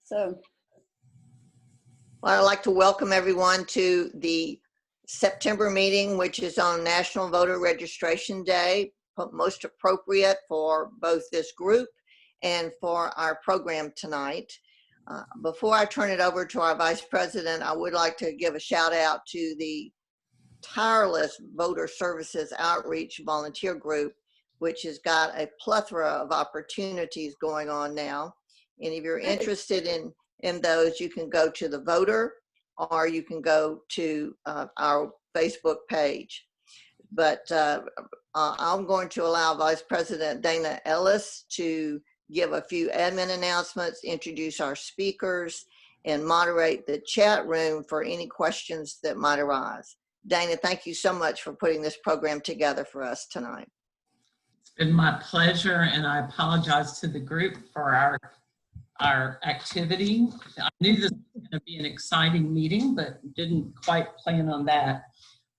So, well, I'd like to welcome everyone to the September meeting, which is on National Voter Registration Day, most appropriate for both this group and for our program tonight. Before I turn it over to our Vice President, I would like to give a shout out to the tireless Voter Services Outreach Volunteer Group, which has got a plethora of opportunities going on now. And if you're interested in those, you can go to the Voter, or you can go to our Facebook page. But I'm going to allow Vice President Dana Ellis to give a few admin announcements, introduce our speakers, and moderate the chat room for any questions that might arise. Dana, thank you so much for putting this program together for us tonight. It's been my pleasure, and I apologize to the group for our activity. I knew this was going to be an exciting meeting, but didn't quite plan on that.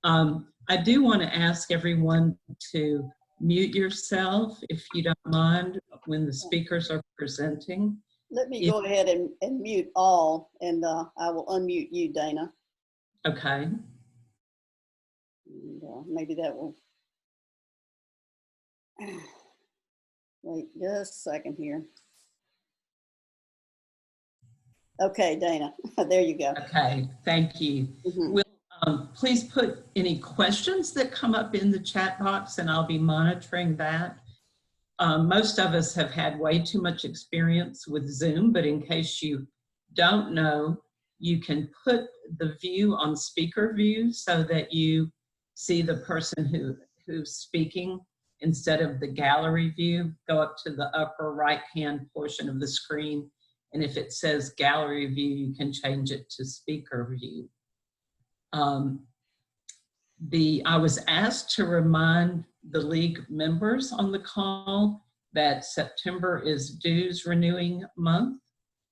I do want to ask everyone to mute yourself, if you don't mind, when the speakers are presenting. let me go ahead and mute all, and I will unmute you, Dana. Okay. And, maybe that will. Wait just a second here. Okay, Dana, there you go. Okay, thank you. Mm-hmm. Please put any questions that come up in the chat box, and I'll be monitoring that. Most of us have had way too much experience with Zoom, but in case you don't know, you can put the view on speaker view so that you see the person who's speaking instead of the gallery view. Go up to the upper right-hand portion of the screen, and if it says gallery view, you can change it to speaker view. I was asked to remind the league members on the call that September is dues renewing month.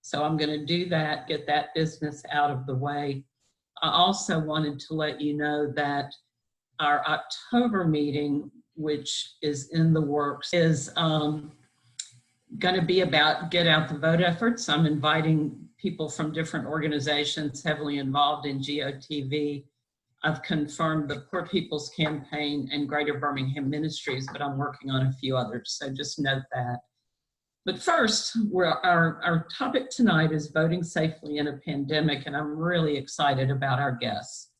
So I'm going to do that, get that business out of the way. I also wanted to let you know that our October meeting, which is in the works, is going to be about get out the vote efforts. I'm inviting people from different organizations heavily involved in GOTV. I've confirmed the Poor People's Campaign and Greater Birmingham Ministries, but I'm working on a few others, so just note that. But first, our topic tonight is voting safely in a pandemic, and I'm really excited about our guests.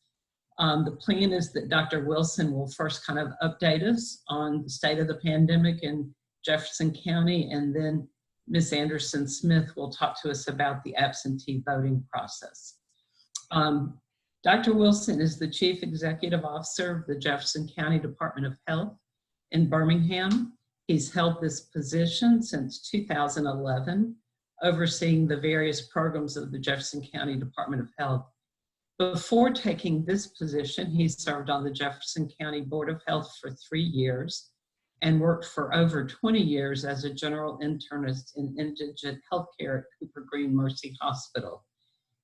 The plan is that Dr. Wilson will first kind of update us on the state of the pandemic in Jefferson County, and then Ms. Anderson-Smith will talk to us about the absentee voting process. Dr. Wilson is the Chief Executive Officer of the Jefferson County Department of Health in Birmingham. He's held this position since 2011, overseeing the various programs of the Jefferson County Department of Health. Before taking this position, he served on the Jefferson County Board of Health for 3 years and worked for over 20 years as a general internist in indigent healthcare at Cooper Green Mercy Hospital,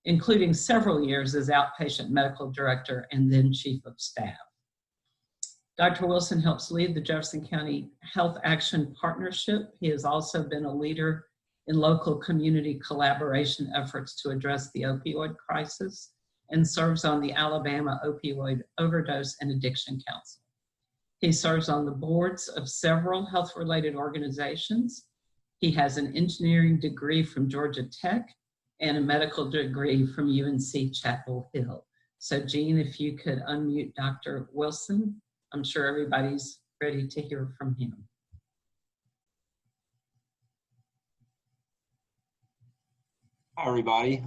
including several years as outpatient medical director and then chief of staff. Dr. Wilson helps lead the Jefferson County Health Action Partnership. He has also been a leader in local community collaboration efforts to address the opioid crisis and serves on the Alabama Opioid Overdose and Addiction Council. He serves on the boards of several health-related organizations. He has an engineering degree from Georgia Tech and a medical degree from UNC Chapel Hill. So Jean, if you could unmute Dr. Wilson, I'm sure everybody's ready to hear from him. Hi, everybody.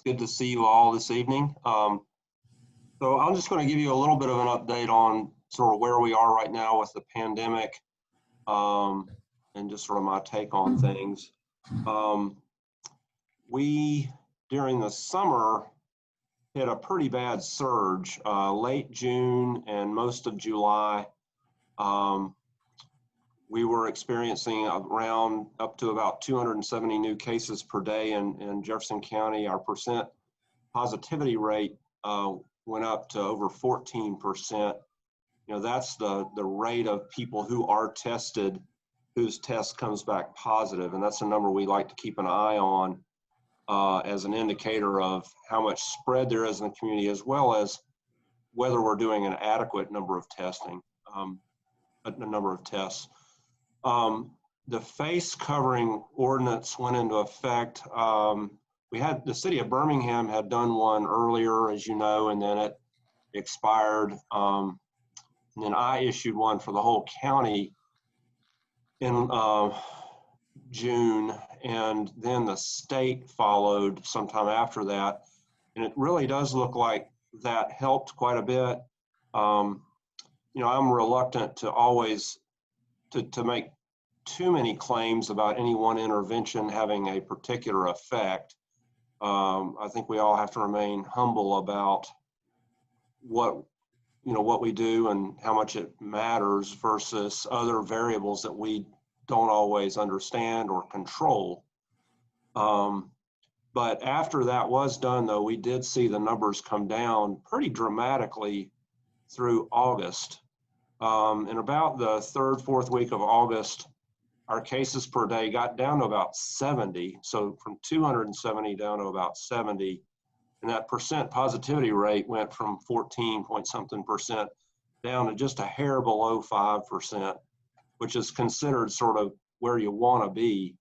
Good to see you all this evening. So I'm just going to give you a little bit of an update on sort of where we are right now with the pandemic, and just sort of my take on things. We, during the summer, hit a pretty bad surge. Late June and most of July, we were experiencing around up to about 270 new cases per day in Jefferson County. Our percent positivity rate went up to over 14%. You know, that's the rate of people who are tested, whose test comes back positive, and that's a number we like to keep an eye on. as an indicator of how much spread there is in the community, as well as whether we're doing an adequate number of testing, a number of tests. The face covering ordinance went into effect. We had, the city of Birmingham had done one earlier, as you know, and then it expired. And then I issued one for the whole county in June, and then the state followed sometime after that. And it really does look like that helped quite a bit. You know, I'm reluctant to always to make too many claims about any one intervention having a particular effect. I think we all have to remain humble about what we do and how much it matters versus other variables that we don't always understand or control. But after that was done, though, we did see the numbers come down pretty dramatically through August. In about the third, fourth week of August, our cases per day got down to about 70. So from 270 down to about 70. And that percent positivity rate went from 14 point something percent down to just a hair below 5%, which is considered sort of where you want to be.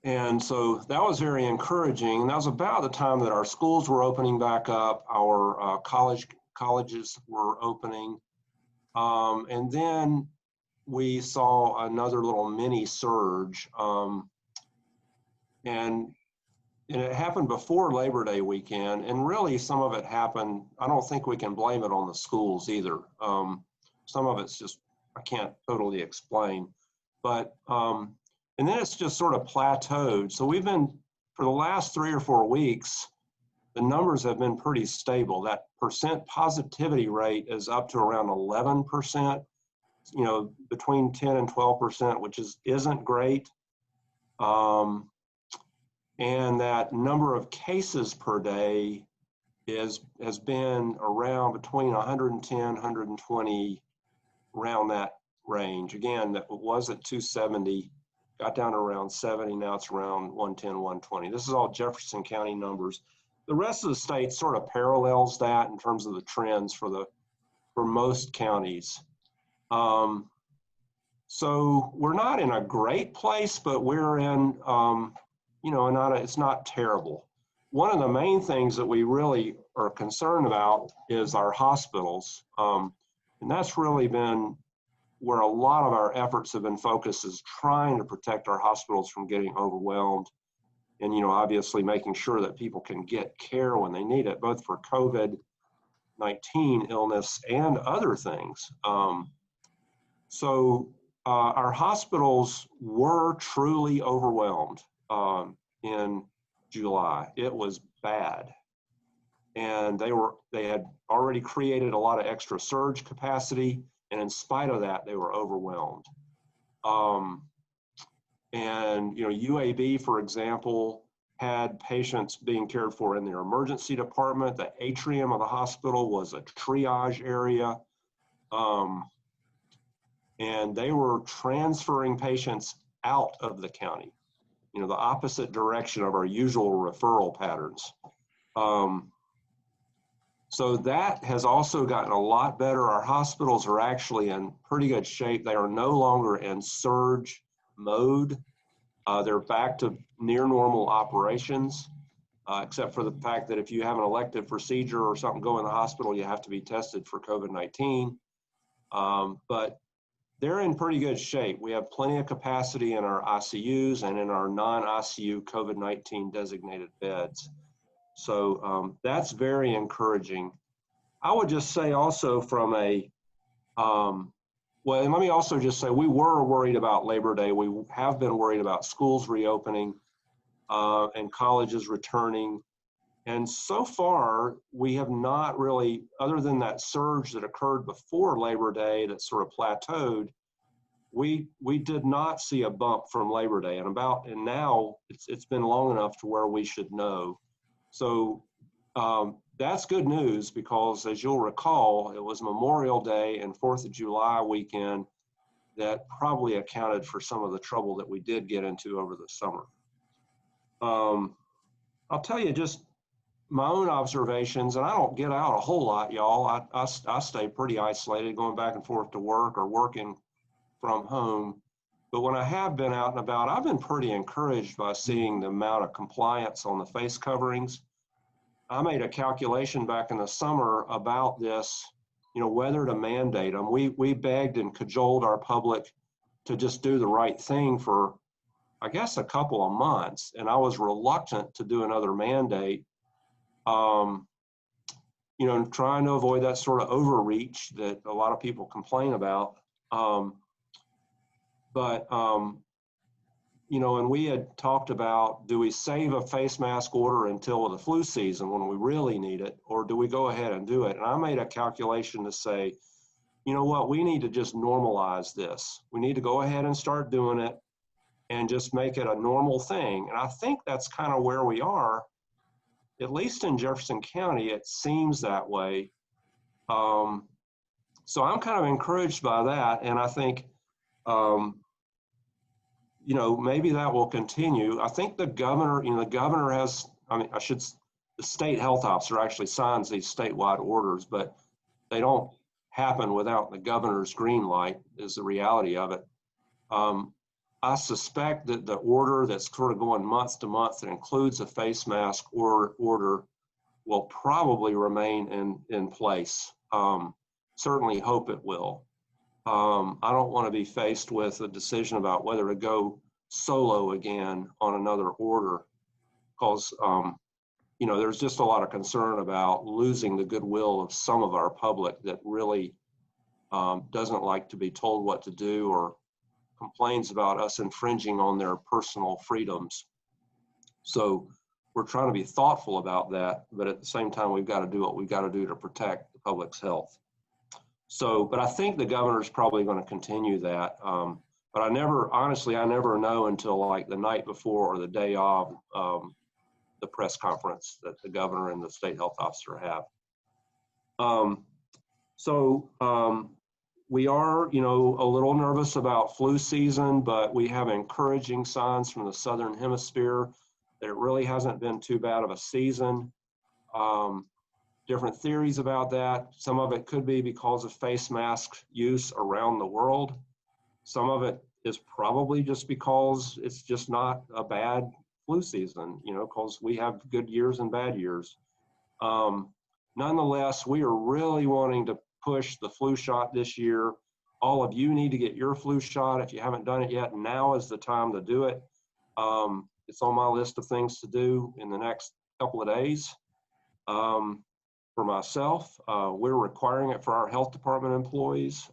And so that was very encouraging. And that was about the time that our schools were opening back up, our colleges were opening. And then we saw another little mini surge. And it happened before Labor Day weekend. And really some of it happened, I don't think we can blame it on the schools either. Some of it's just, I can't totally explain. But, and then it's just sort of plateaued. So we've been, for the last 3 or 4 weeks, the numbers have been pretty stable. That percent positivity rate is up to around 11%, you know, between 10 and 12%, which isn't great. And that number of cases per day has been around between 110, 120, around that range. Again, that was at 270, got down to around 70, now it's around 110, 120. This is all Jefferson County numbers. The rest of the state sort of parallels that in terms of the trends for most counties. So we're not in a great place, but we're in, you know, it's not terrible. One of the main things that we really are concerned about is our hospitals. And that's really been where a lot of our efforts have been focused, is trying to protect our hospitals from getting overwhelmed. And, you know, obviously making sure that people can get care when they need it, both for COVID-19 illness and other things. So our hospitals were truly overwhelmed in July. It was bad. And they had already created a lot of extra surge capacity. And in spite of that, they were overwhelmed. And, you know, UAB, for example, had patients being cared for in their emergency department. The atrium of the hospital was a triage area. And they were transferring patients out of the county, you know, the opposite direction of our usual referral patterns. So that has also gotten a lot better. Our hospitals are actually in pretty good shape. They are no longer in surge mode. They're back to near normal operations, except for the fact that if you have an elective procedure or something go in the hospital, you have to be tested for COVID-19. But they're in pretty good shape. We have plenty of capacity in our ICUs and in our non-ICU COVID-19 designated beds. So that's very encouraging. I would just say also from a, well, and let me also just say we were worried about Labor Day. We have been worried about schools reopening and colleges returning. And so far, we have not really, other than that surge that occurred before Labor Day that sort of plateaued, we did not see a bump from Labor Day. And now it's been long enough to where we should know. So that's good news, because as you'll recall, it was Memorial Day and 4th of July weekend that probably accounted for some of the trouble that we did get into over the summer. I'll tell you just my own observations, and I don't get out a whole lot, y'all. I stay pretty isolated, going back and forth to work or working from home. But when I have been out and about, I've been pretty encouraged by seeing the amount of compliance on the face coverings. I made a calculation back in the summer about this, whether to mandate them. We begged and cajoled our public to just do the right thing for, I guess, a couple of months. And I was reluctant to do another mandate, trying to avoid that sort of overreach that a lot of people complain about. And we had talked about, do we save a face mask order until the flu season when we really need it, or do we go ahead and do it? And I made a calculation to say, you know what, we need to just normalize this. We need to go ahead and start doing it and just make it a normal thing. And I think that's kind of where we are, at least in Jefferson County, it seems that way. So I'm kind of encouraged by that. And I think, maybe that will continue. I think the governor, the governor has, the state health officer actually signs these statewide orders, but they don't happen without the governor's green light, is the reality of it. I suspect that the order that's sort of going month to month that includes a face mask order will probably remain in place. Certainly hope it will. I don't want to be faced with a decision about whether to go solo again on another order, because there's just a lot of concern about losing the goodwill of some of our public that really doesn't like to be told what to do or complains about us infringing on their personal freedoms. So we're trying to be thoughtful about that, but at the same time, we've got to do what we've got to do to protect the public's health. So, but I think the governor's probably going to continue that. But I never know until like the night before or the day of the press conference that the governor and the state health officer have. We are, a little nervous about flu season, but we have encouraging signs from the Southern Hemisphere that it really hasn't been too bad of a season. Different theories about that. Some of it could be because of face mask use around the world. Some of it is probably just because it's just not a bad flu season, because we have good years and bad years. Nonetheless, we are really wanting to push the flu shot this year. All of you need to get your flu shot. If you haven't done it yet, now is the time to do it. It's on my list of things to do in the next couple of days. For myself, we're requiring it for our health department employees.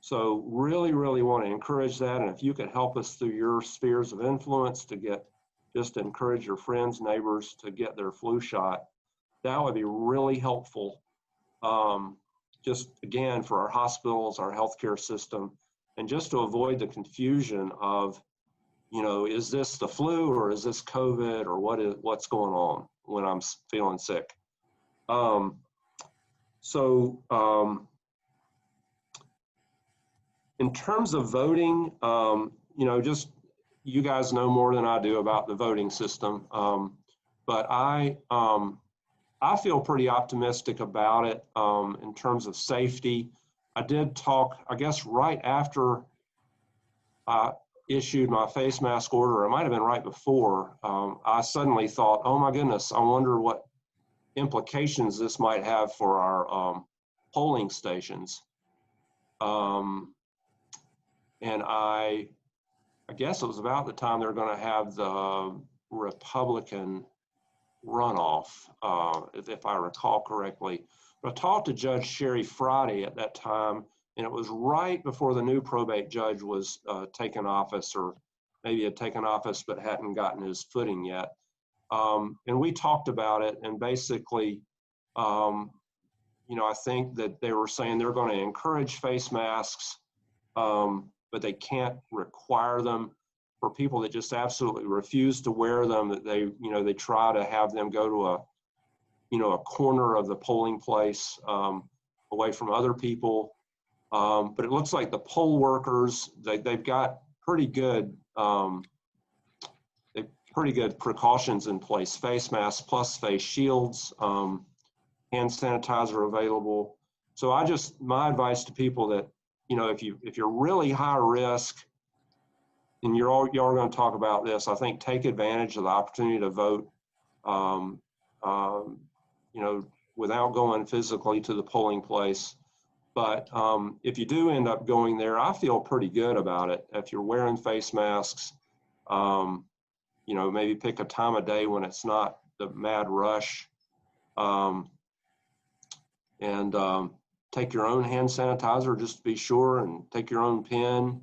So really, really want to encourage that. And if you can help us through your spheres of influence to just encourage your friends, neighbors to get their flu shot, that would be really helpful. Just again, for our hospitals, our healthcare system, and just to avoid the confusion of, is this the flu or is this COVID or what's going on when I'm feeling sick? In terms of voting, just you guys know more than I do about the voting system, but I feel pretty optimistic about it in terms of safety. I did talk, I guess, right after I issued my face mask order, it might have been right before, I suddenly thought, oh my goodness, I wonder what implications this might have for our polling stations. And I guess it was about the time they're going to have the Republican runoff, if I recall correctly. But I talked to Judge Sherry Friday at that time, and it was right before the new probate judge was taking office, or maybe had taken office but hadn't gotten his footing yet. And we talked about it, and basically, I think that they were saying they're going to encourage face masks, but they can't require them for people that just absolutely refuse to wear them, that they try to have them go to a corner of the polling place away from other people. But it looks like the poll workers, they've got pretty good, pretty good precautions in place, face masks plus face shields, hand sanitizer available. So my advice to people that, you know, if you're really high risk, and y'all are going to talk about this, I think take advantage of the opportunity to vote, you know, without going physically to the polling place. But if you do end up going there, I feel pretty good about it. If you're wearing face masks, you know, maybe pick a time of day when it's not the mad rush, and take your own hand sanitizer just to be sure, and take your own pen.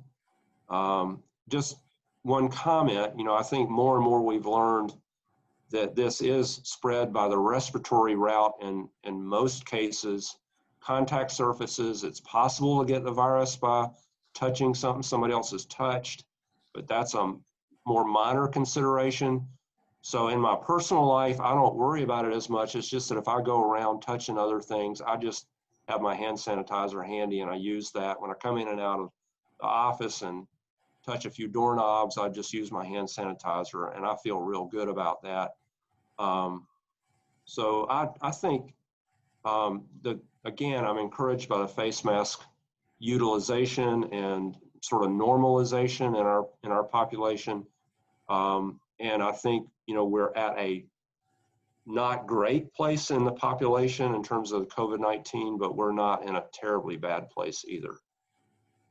Just one comment, you know, I think more and more we've learned that this is spread by the respiratory route, and in most cases, contact surfaces. It's possible to get the virus by touching something somebody else has touched, but that's a more minor consideration. So in my personal life, I don't worry about it as much. It's just that if I go around touching other things, I just have my hand sanitizer handy, and I use that when I come in and out of the office and touch a few doorknobs. I just use my hand sanitizer, and I feel real good about that. So I think again, I'm encouraged by the face mask utilization and sort of normalization in our population. And I think, you know, we're at a not great place in the population in terms of COVID-19, but we're not in a terribly bad place either.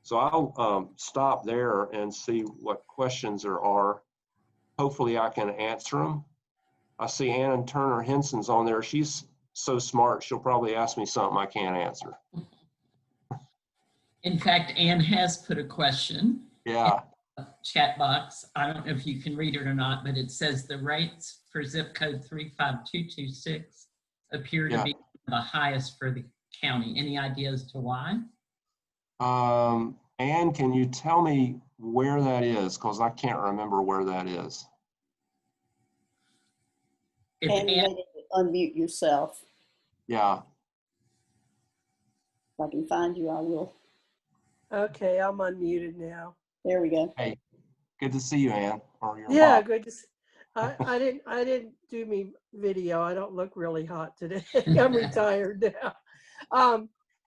So I'll stop there and see what questions there are. Hopefully I can answer them. I see Ann Turner Henson's on there. She's so smart, she'll probably ask me something I can't answer. In fact, Ann has put a question. Yeah. In the chat box. I don't know if you can read it or not, but it says the rates for zip code 35226 appear to be the highest for the county. Any ideas to why? Ann, can you tell me where that is? Because I can't remember where that is. If And you Ann, may need to unmute yourself. Yeah. If I can find you, I will. Okay, I'm unmuted now. There we go. Hey, good to see you, Ann. Or your Yeah, mom. good to see. I didn't do me video. I don't look really hot today. I'm retired now.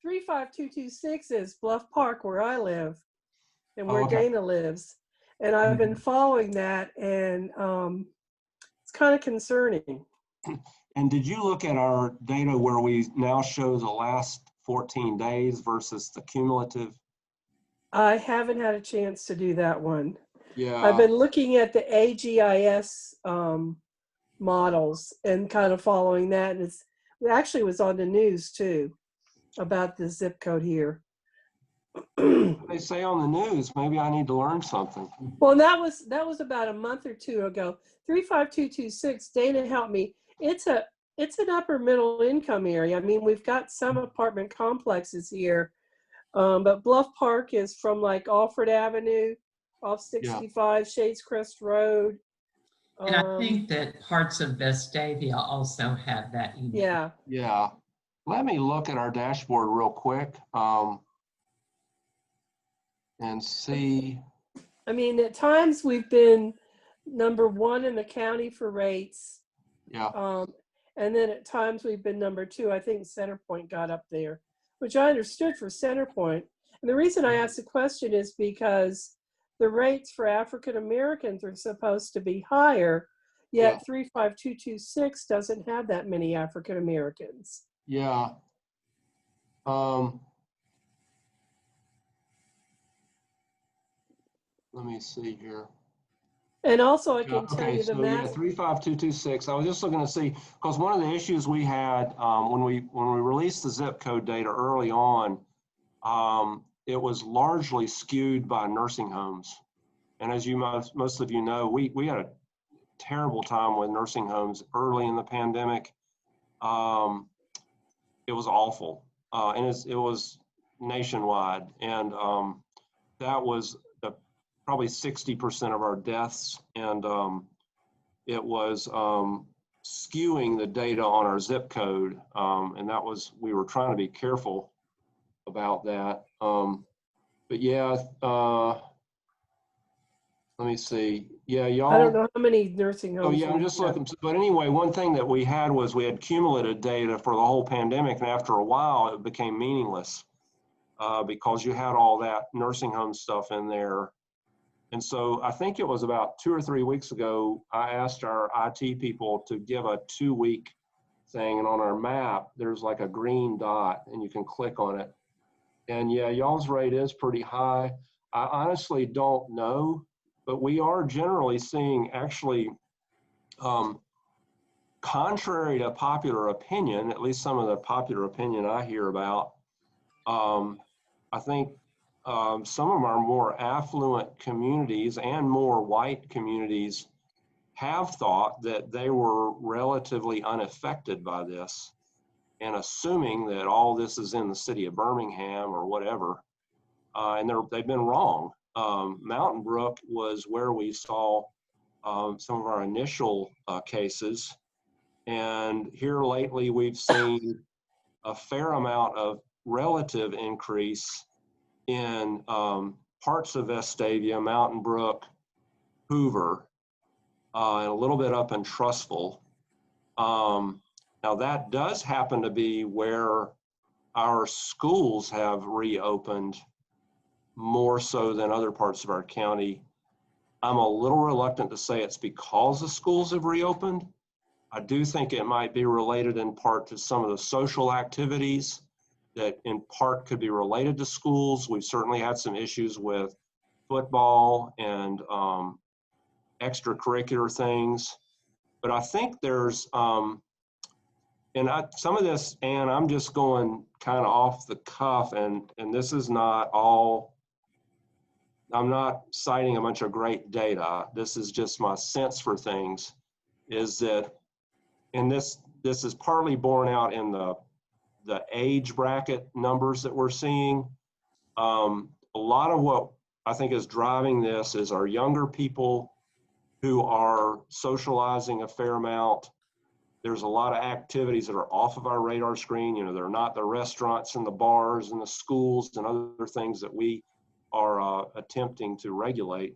35226 is Bluff Park, where I live, and where okay. Dana lives. And I've been following that, and it's kind of concerning. And did you look at our data where we now show the last 14 days versus the cumulative? I haven't had a chance to do that one. Yeah. I've been looking at the AGIS models and kind of following that. And it actually was on the news too about the zip code here. They say on the news, maybe I need to learn something. Well, that was about a month or two ago. 35226, Dana helped me. It's an upper middle income area. I mean, we've got some apartment complexes here, but Bluff Park is from like Alfred Avenue, off 65, Shades Crest Road. and I think that parts of Vestavia also have that. Yeah. Yeah. Let me look at our dashboard real quick and see. I mean, at times we've been number one in the county for rates. Yeah. And then at times we've been number two. I think Centerpoint got up there, which I understood for Centerpoint. And the reason I asked the question is because the rates for African Americans are supposed to be higher, yet 35226 doesn't have that many African Americans. Yeah. Let me see here. And also I can tell you the so math. 35226. I was just looking to see, because one of the issues we had when we released the zip code data early on, it was largely skewed by nursing homes. And as you most of you know, we had a terrible time with nursing homes early in the pandemic. It was awful, and it was nationwide, and that was probably 60% of our deaths, and it was skewing the data on our zip code, and we were trying to be careful about that. But yeah, let let me see. Yeah, I don't y'all. know how many nursing Oh homes. yeah, I'm we just have. looking. But anyway, one thing that we had was we had cumulative data for the whole pandemic, and after a while, it became meaningless because you had all that nursing home stuff in there. And so I think it was about 2 or 3 weeks ago, I asked our IT people to give a 2-week thing, and on our map, there's like a green dot, and you can click on it. And yeah, y'all's rate is pretty high. I honestly don't know, but we are generally seeing actually, contrary to popular opinion, at least some of the popular opinion I hear about, I think some of our more affluent communities and more white communities have thought that they were relatively unaffected by this, and assuming that all this is in the city of Birmingham or whatever, and they've been wrong. Mountain Brook was where we saw some of our initial cases, and here lately we've seen a fair amount of relative increase in parts of Vestavia, Mountain Brook, Hoover, and a little bit up in Trussville. Now that does happen to be where our schools have reopened more so than other parts of our county. I'm a little reluctant to say it's because the schools have reopened. I do think it might be related in part to some of the social activities that in part could be related to schools. We've certainly had some issues with football and extracurricular things. But I think there's, some of this, and I'm just going kind of off the cuff, and this is not all, I'm not citing a bunch of great data. This is just my sense for things, is that, and this is partly borne out in the age bracket numbers that we're seeing. A lot of what I think is driving this is our younger people who are socializing a fair amount. There's a lot of activities that are off of our radar screen. You know, they're not the restaurants and the bars and the schools and other things that we are attempting to regulate.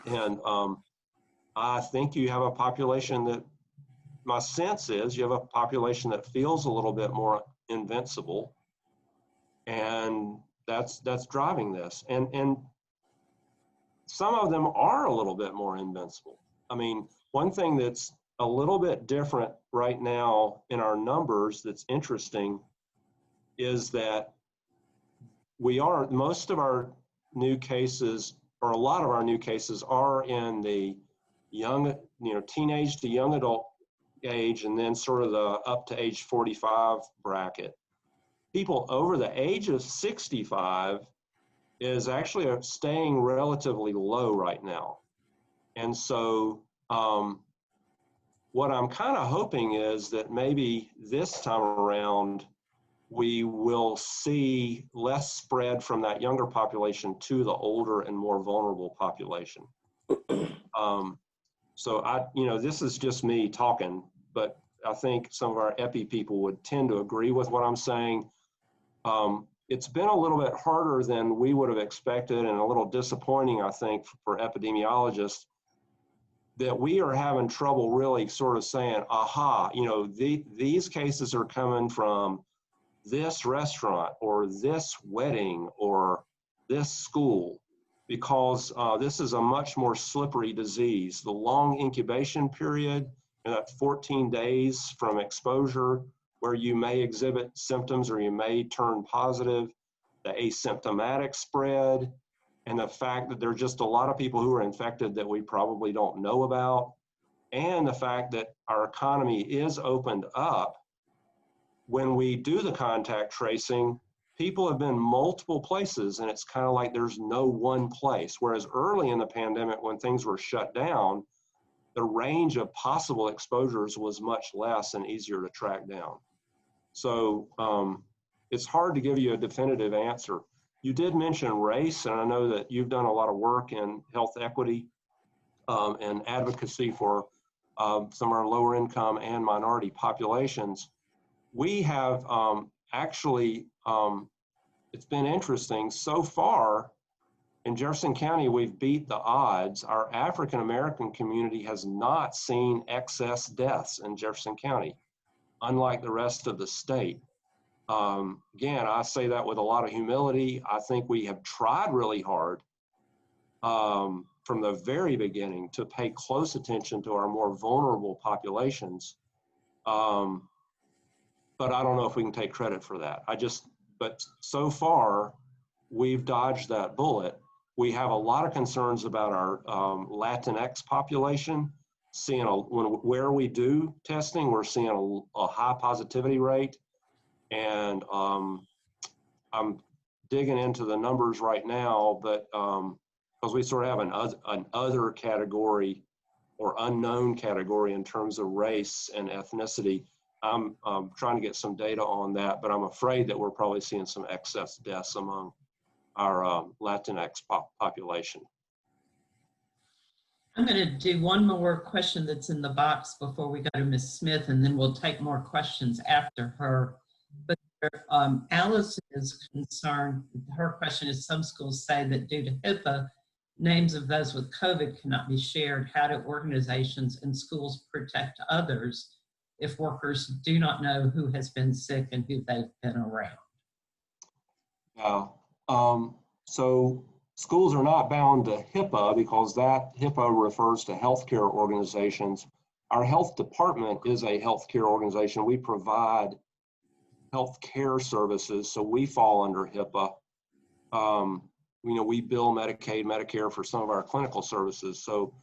And I think you have a population that, my sense is you have a population that feels a little bit more invincible, and that's driving this. And some of them are a little bit more invincible. I mean, one thing that's a little bit different right now in our numbers that's interesting is that most of our new cases, or a lot of our new cases, are in the young, teenage to young adult age, and then sort of the up to age 45 bracket. People over the age of 65 is actually staying relatively low right now. And so what I'm kind of hoping is that maybe this time around, we will see less spread from that younger population to the older and more vulnerable population. So this is just me talking, but I think some of our epi people would tend to agree with what I'm saying. It's been a little bit harder than we would have expected, and a little disappointing, I think, for epidemiologists, that we are having trouble really sort of saying, aha, these cases are coming from this restaurant or this wedding or this school, because this is a much more slippery disease. The long incubation period, and that 14 days from exposure where you may exhibit symptoms or you may turn positive, the asymptomatic spread, and the fact that there are just a lot of people who are infected that we probably don't know about, and the fact that our economy is opened up. When we do the contact tracing, people have been multiple places, and it's kind of like there's no one place. Whereas early in the pandemic, when things were shut down, the range of possible exposures was much less and easier to track down. So it's hard to give you a definitive answer. You did mention race, and I know that you've done a lot of work in health equity and advocacy for some of our lower income and minority populations. We have actually, it's been interesting so far. in Jefferson County, we've beat the odds. Our African-American community has not seen excess deaths in Jefferson County, unlike the rest of the state. Again, I say that with a lot of humility. I think we have tried really hard from the very beginning to pay close attention to our more vulnerable populations. But I don't know if we can take credit for that. But so far, we've dodged that bullet. We have a lot of concerns about our Latinx population. Where we do testing, we're seeing a high positivity rate. And I'm digging into the numbers right now, but because we sort of have an other category or unknown category in terms of race and ethnicity. I'm trying to get some data on that, but I'm afraid that we're probably seeing some excess deaths among our Latinx population. I'm going to do one more question that's in the box before we go to Ms. Smith, and then we'll take more questions after her. But Alice is concerned, her question is, some schools say that due to HIPAA, names of those with COVID cannot be shared. How do organizations and schools protect others if workers do not know who has been sick and who they've been around? Yeah. So schools are not bound to HIPAA because that HIPAA refers to healthcare organizations. Our health department is a healthcare organization. We provide healthcare services, so we fall under HIPAA. We bill Medicaid, Medicare for some of our clinical services. So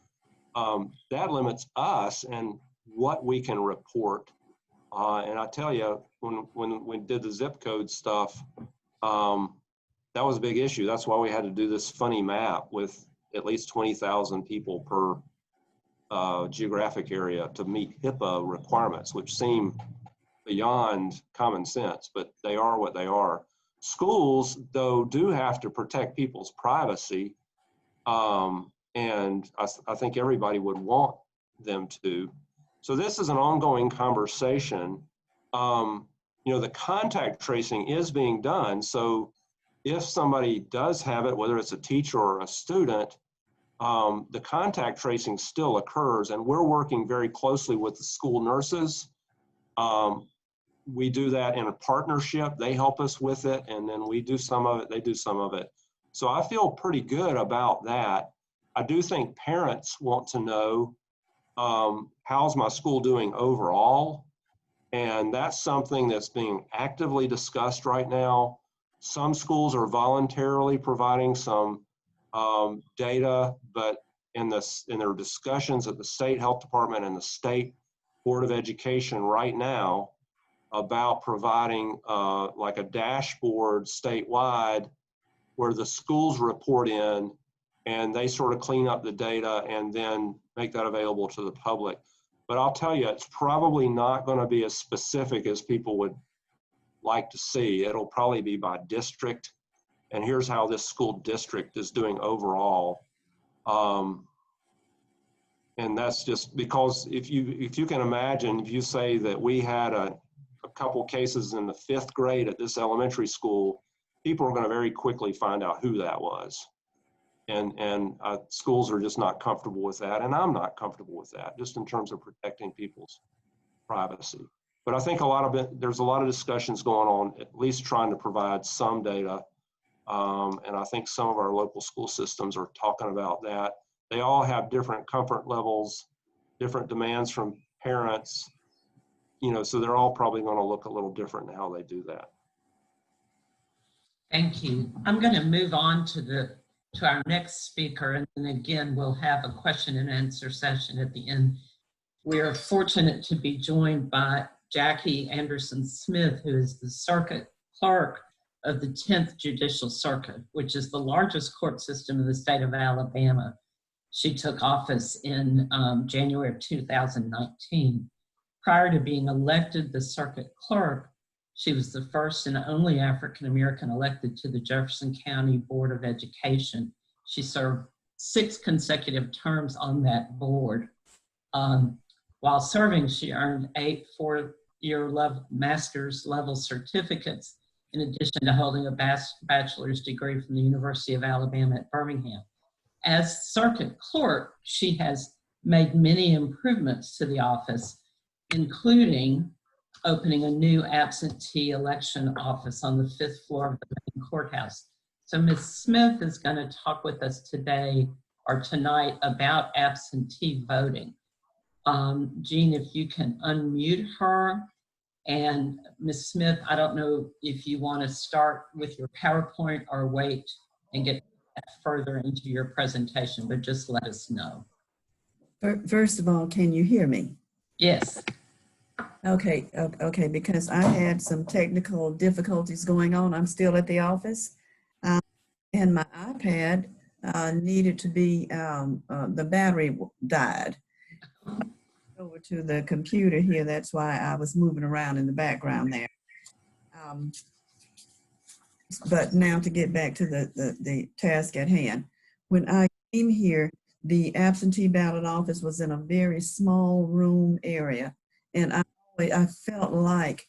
that limits us and what we can report. And I tell you, when we did the zip code stuff, that was a big issue. That's why we had to do this funny map with at least 20,000 people per geographic area to meet HIPAA requirements, which seem beyond common sense, but they are what they are. Schools, though, do have to protect people's privacy, and I think everybody would want them to. So this is an ongoing conversation. The contact tracing is being done. So if somebody does have it, whether it's a teacher or a student, the contact tracing still occurs, and we're working very closely with the school nurses. We do that in a partnership. They help us with it, and then we do some of it, they do some of it. So I feel pretty good about that. I do think parents want to know, how's my school doing overall? And that's something that's being actively discussed right now. Some schools are voluntarily providing some data, but in their discussions at the state health department and the state board of education right now about providing like a dashboard statewide where the schools report in and they sort of clean up the data and then make that available to the public. But I'll tell you, it's probably not going to be as specific as people would like to see. It'll probably be by district, and here's how this school district is doing overall. And that's just because if you can imagine, if you say that we had a couple cases in the 5th grade at this elementary school, people are going to very quickly find out who that was. And schools are just not comfortable with that, and I'm not comfortable with that, just in terms of protecting people's privacy. But I think there's a lot of discussions going on, at least trying to provide some data. And I think some of our local school systems are talking about that. They all have different comfort levels, different demands from parents, so they're all probably going to look a little different in how they do that. Thank you. I'm going to move on to our next speaker, and then again, we'll have a question and answer session at the end. We are fortunate to be joined by Jackie Anderson Smith, who is the circuit clerk of the 10th Judicial Circuit, which is the largest court system in the state of Alabama. She took office in January of 2019. Prior to being elected the circuit clerk, she was the first and only African-American elected to the Jefferson County Board of Education. She served 6 consecutive terms on that board. While serving, she earned 8 four-year master's level certificates in addition to holding a bachelor's degree from the University of Alabama at Birmingham. As circuit clerk, she has made many improvements to the office, including opening a new absentee election office on the 5th floor of the main courthouse. So Ms. Smith is going to talk with us today or tonight about absentee voting. Jean, if you can unmute her. And Ms. Smith, I don't know if you want to start with your PowerPoint or wait and get further into your presentation, but just let us know. First of all, can you hear me? Yes. Okay, because I had some technical difficulties going on. I'm still at the office. And my iPad needed to be, the battery died. Over to the computer here, that's why I was moving around in the background there. But now to get back to the task at hand. When I came here, the absentee ballot office was in a very small room area, and I felt like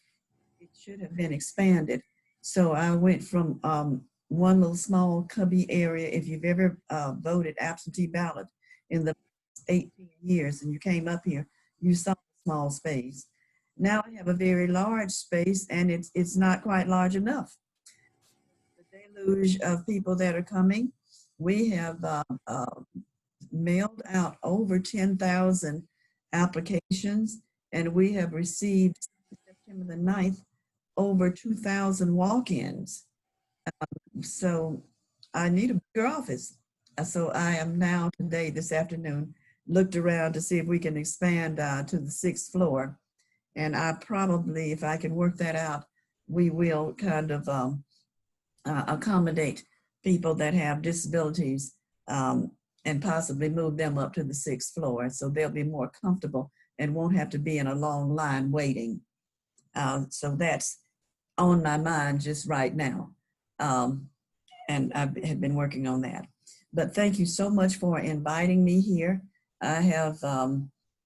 it should have been expanded. So I went from one little small cubby area. If you've ever voted absentee ballot in the 18 years and you came up here, you saw a small space. Now I have a very large space, and it's not quite large enough. The deluge of people that are coming, we have mailed out over 10,000 applications, and we have received September the 9th over 2,000 walk-ins. So I need a bigger office. So I am now today, this afternoon, looked around to see if we can expand to the 6th floor. And I probably, if I can work that out, we will kind of accommodate people that have disabilities and possibly move them up to the 6th floor. So they'll be more comfortable and won't have to be in a long line waiting. So that's on my mind just right now. And I have been working on that. But thank you so much for inviting me here. I have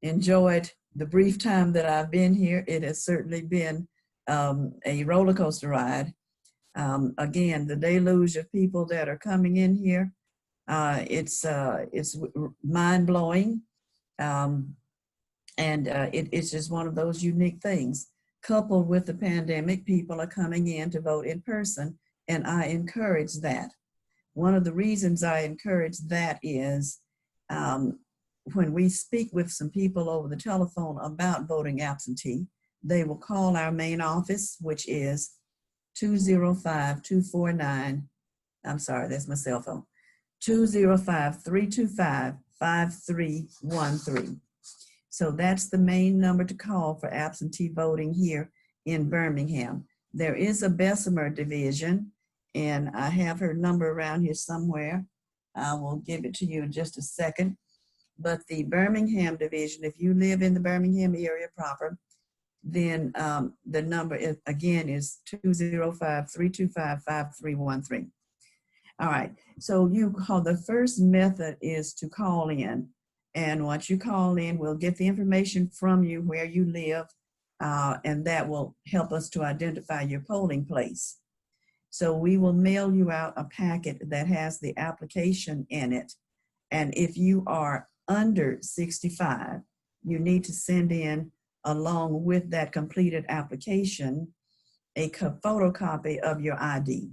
enjoyed the brief time that I've been here. It has certainly been a roller coaster ride. Again, the deluge of people that are coming in here, it's mind-blowing. It's just one of those unique things. Coupled with the pandemic, people are coming in to vote in person, and I encourage that. One of the reasons I encourage that is when we speak with some people over the telephone about voting absentee, they will call our main office, which is 205-249, I'm sorry, that's my cell phone, 205-325-5313. So that's the main number to call for absentee voting here in Birmingham. There is a Bessemer division, and I have her number around here somewhere. I will give it to you in just a second. But the Birmingham division, if you live in the Birmingham area proper, then the number is, again, is 205-325-5313. All right, so you call, the first method is to call in. And once you call in, we'll get the information from you where you live, and that will help us to identify your polling place. So we will mail you out a packet that has the application in it. And if you are under 65, you need to send in, along with that completed application, a photocopy of your ID.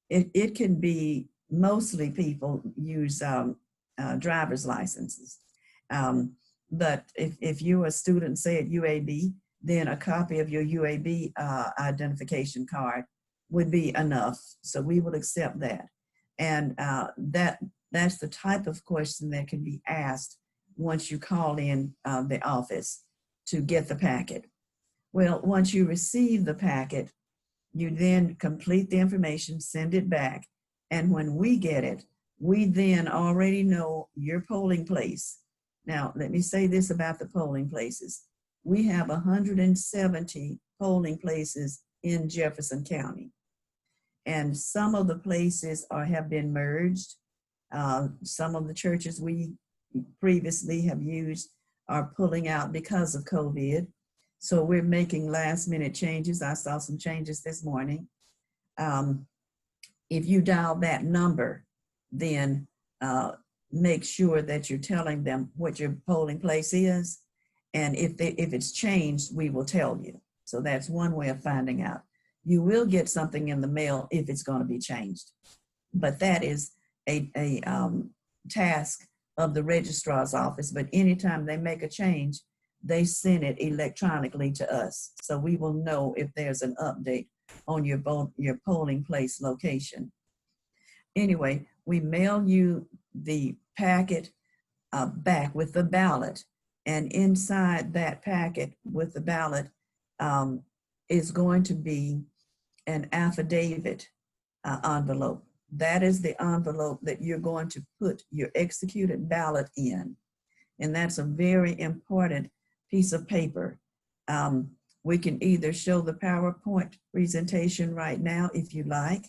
It can be, mostly people use driver's licenses. But if you're a student, say at UAB, then a copy of your UAB identification card would be enough. So we will accept that. And that's the type of question that can be asked once you call in the office to get the packet. Well, once you receive the packet, you then complete the information, send it back. And when we get it, we then already know your polling place. Now, let me say this about the polling places. We have 170 polling places in Jefferson County. And some of the places have been merged. Some of the churches we previously have used are pulling out because of COVID. So we're making last minute changes. I saw some changes this morning. if you dial that number, then make sure that you're telling them what your polling place is. And if it's changed, we will tell you. So that's one way of finding out. You will get something in the mail if it's going to be changed. But that is a task of the registrar's office. But anytime they make a change, they send it electronically to us. So we will know if there's an update on your polling place location. Anyway, we mail you the packet back with the ballot. And inside that packet with the ballot is going to be an affidavit envelope. That is the envelope that you're going to put your executed ballot in. And that's a very important piece of paper. We can either show the PowerPoint presentation right now if you like,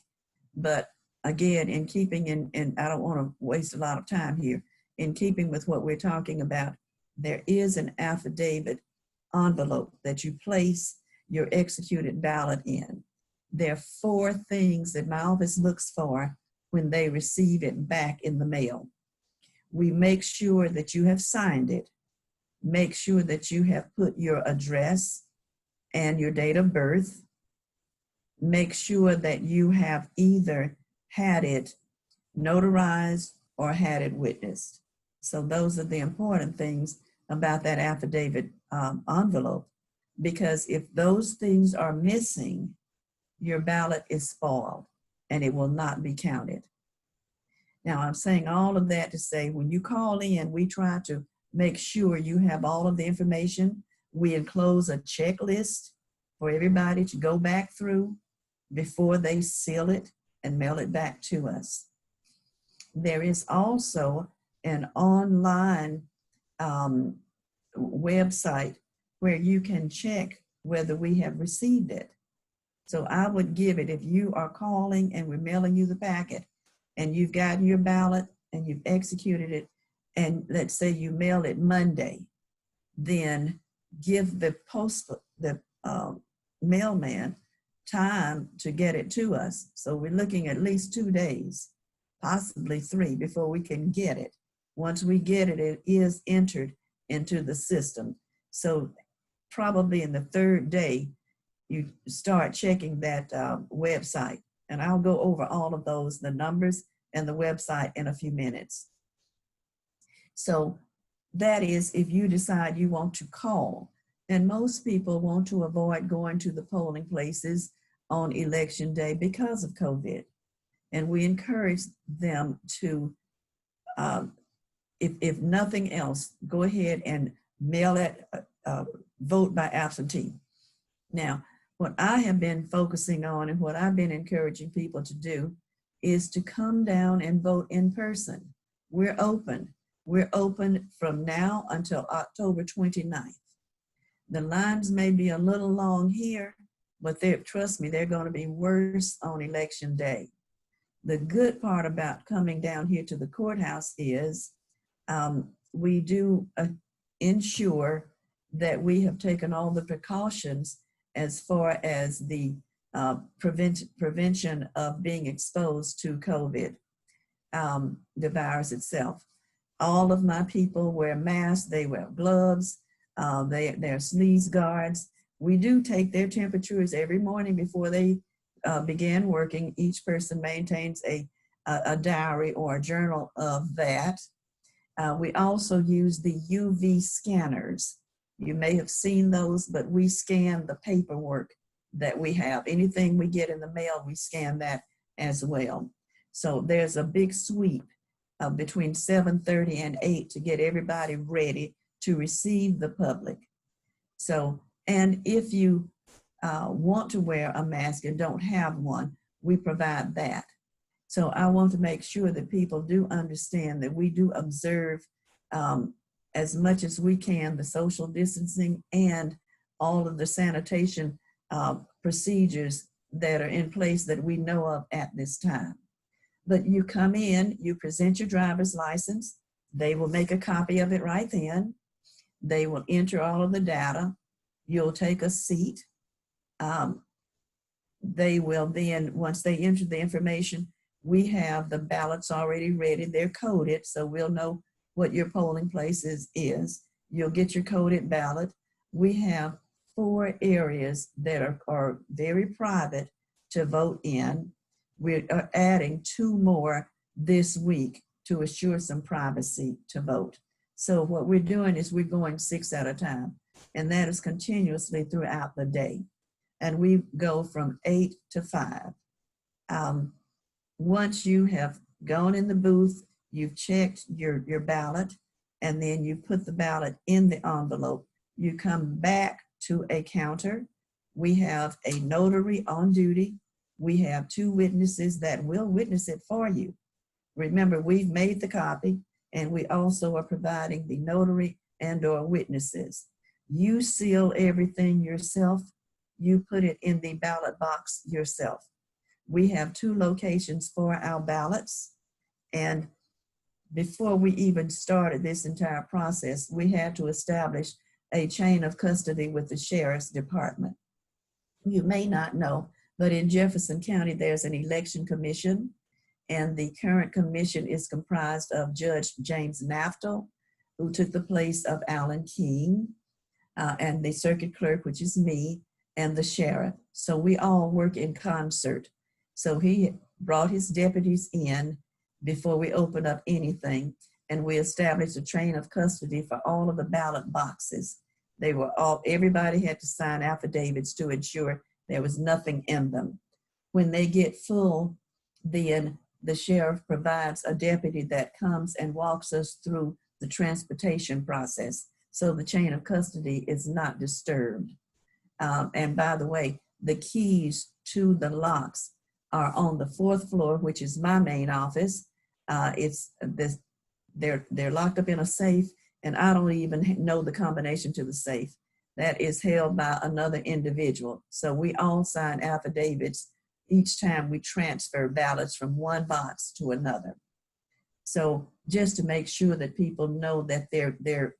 but again, in keeping and I don't want to waste a lot of time here, in keeping with what we're talking about, there is an affidavit envelope that you place your executed ballot in. There are 4 things that my office looks for when they receive it back in the mail. We make sure that you have signed it, make sure that you have put your address and your date of birth, make sure that you have either had it notarized or had it witnessed. So those are the important things about that affidavit envelope, because if those things are missing, your ballot is spoiled and it will not be counted. Now, I'm saying all of that to say, when you call in, we try to make sure you have all of the information. We enclose a checklist for everybody to go back through before they seal it and mail it back to us. There is also an online website where you can check whether we have received it. So I would give it, if you are calling and we're mailing you the packet and you've gotten your ballot and you've executed it, and let's say you mail it Monday, then give the mailman time to get it to us. So we're looking at least 2 days, possibly 3, before we can get it. Once we get it, it is entered into the system. So probably in the 3rd day, you start checking that website. And I'll go over all of those, the numbers and the website, in a few minutes. So that is if you decide you want to call. And most people want to avoid going to the polling places on election day because of COVID. And we encourage them to, if nothing else, go ahead and mail it, vote by absentee. Now, what I have been focusing on and what I've been encouraging people to do is to come down and vote in person. We're open. We're open from now until October 29th. The lines may be a little long here, but trust me, they're going to be worse on election day. The good part about coming down here to the courthouse is we do ensure that we have taken all the precautions as far as the prevention of being exposed to COVID, the virus itself. All of my people wear masks, they wear gloves, they're sneeze guards. We do take their temperatures every morning before they begin working. Each person maintains a diary or a journal of that. We also use the UV scanners. You may have seen those, but we scan the paperwork that we have. Anything we get in the mail, we scan that as well. So there's a big sweep between 7:30 and 8 to get everybody ready to receive the public. So, and if you want to wear a mask and don't have one, we provide that. So I want to make sure that people do understand that we do observe as much as we can the social distancing and all of the sanitation procedures that are in place that we know of at this time. But you come in, you present your driver's license, they will make a copy of it right then. They will enter all of the data. You'll take a seat. they will then, once they enter the information, we have the ballots already ready. They're coded, so we'll know what your polling place is. You'll get your coded ballot. We have 4 areas that are very private to vote in. We're adding 2 more this week to assure some privacy to vote. So what we're doing is we're going 6 at a time, and that is continuously throughout the day. And we go from 8 to 5. Once you have gone in the booth, you've checked your ballot, and then you put the ballot in the envelope, you come back to a counter. We have a notary on duty. We have 2 witnesses that will witness it for you. Remember, we've made the copy, and we also are providing the notary and/or witnesses. You seal everything yourself. You put it in the ballot box yourself. We have 2 locations for our ballots, and before we even started this entire process, we had to establish a chain of custody with the Sheriff's Department. You may not know, but in Jefferson County, there's an election commission, and the current commission is comprised of Judge James Naftel, who took the place of Alan King, and the circuit clerk, which is me, and the sheriff. So we all work in concert. So he brought his deputies in before we opened up anything, and we established a chain of custody for all of the ballot boxes. They were all, everybody had to sign affidavits to ensure there was nothing in them. When they get full, then the sheriff provides a deputy that comes and walks us through the transportation process, so the chain of custody is not disturbed. And by the way, the keys to the locks are on the 4th floor, which is my main office. They're locked up in a safe, and I don't even know the combination to the safe. That is held by another individual. So we all sign affidavits each time we transfer ballots from one box to another. So just to make sure that people know that their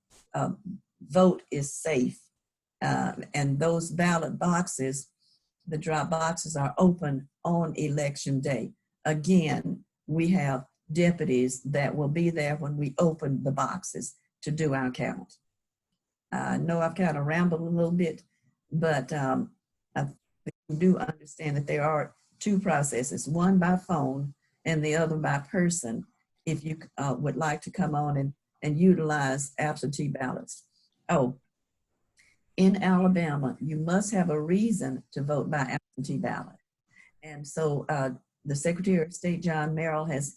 vote is safe. And those ballot boxes, the drop boxes, are open on election day. Again, we have deputies that will be there when we open the boxes to do our count. I know I've kind of rambled a little bit, but I think you do understand that there are 2 processes, one by phone and the other by person, if you would like to come on and utilize absentee ballots. Oh, in Alabama, you must have a reason to vote by absentee ballot. And so the Secretary of State, John Merrill, has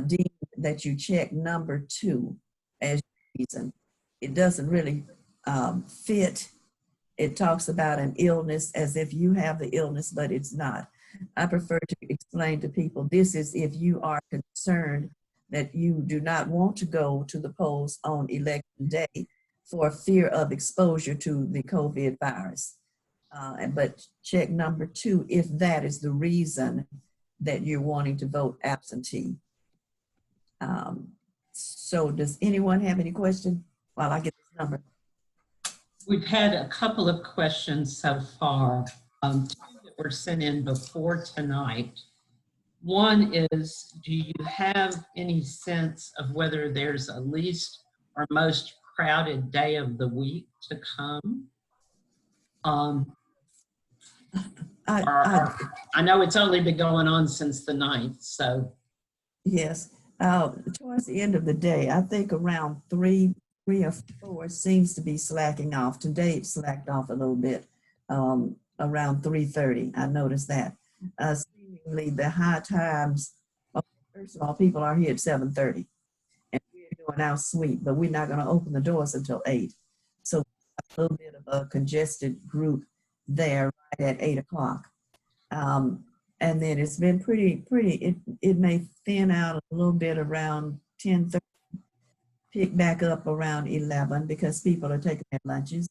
deemed that you check number 2 as your reason. It doesn't really fit. It talks about an illness as if you have the illness, but it's not. I prefer to explain to people, this is if you are concerned that you do not want to go to the polls on election day for fear of exposure to the COVID virus. But check number 2 if that is the reason that you're wanting to vote absentee. So does anyone have any question while I get this number? We've had a couple of questions so far, 2 that were sent in before tonight. One is, do you have any sense of whether there's a least or most crowded day of the week to come? I know it's only been going on since the 9th, so. Yes, towards the end of the day, I think around 3 or 4 seems to be slacking off. Today it slacked off a little bit, around 3:30. I noticed that. Seemingly the high times, first of all, people are here at 7:30, and we're doing our sweep, but we're not going to open the doors until 8. So a little bit of a congested group there right at 8 o'clock. And then it's been pretty, it may thin out a little bit around 10:30, pick back up around 11 because people are taking their lunches.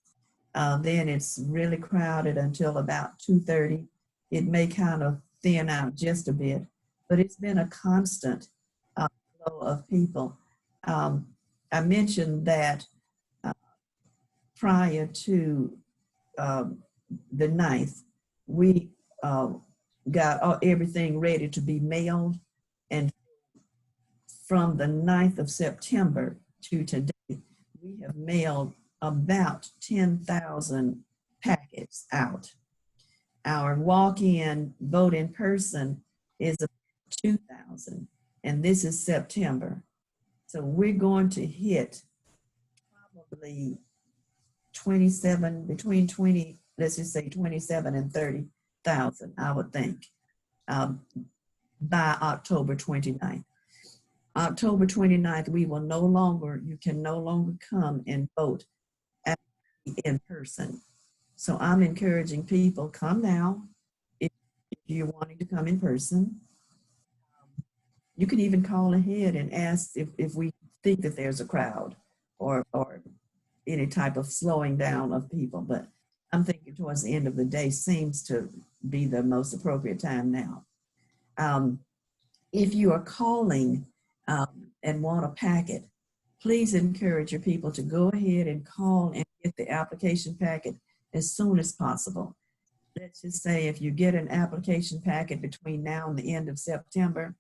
Then it's really crowded until about 2:30. It may kind of thin out just a bit, but it's been a constant flow of people. I mentioned that prior to the 9th, we got everything ready to be mailed. And from the 9th of September to today, we have mailed about 10,000 packets out. Our walk-in vote in person is 2,000, and this is September. So we're going to hit probably 27, between 20, let's just say 27 and 30,000, I would think, by October 29th. October 29th, you can no longer come and vote in person. So I'm encouraging people, come now. If you're wanting to come in person, you can even call ahead and ask if we think that there's a crowd or any type of slowing down of people. But I'm thinking towards the end of the day seems to be the most appropriate time now. If you are calling and want a packet, please encourage your people to go ahead and call and get the application packet as soon as possible. Let's just say if you get an application packet between now and the end of September,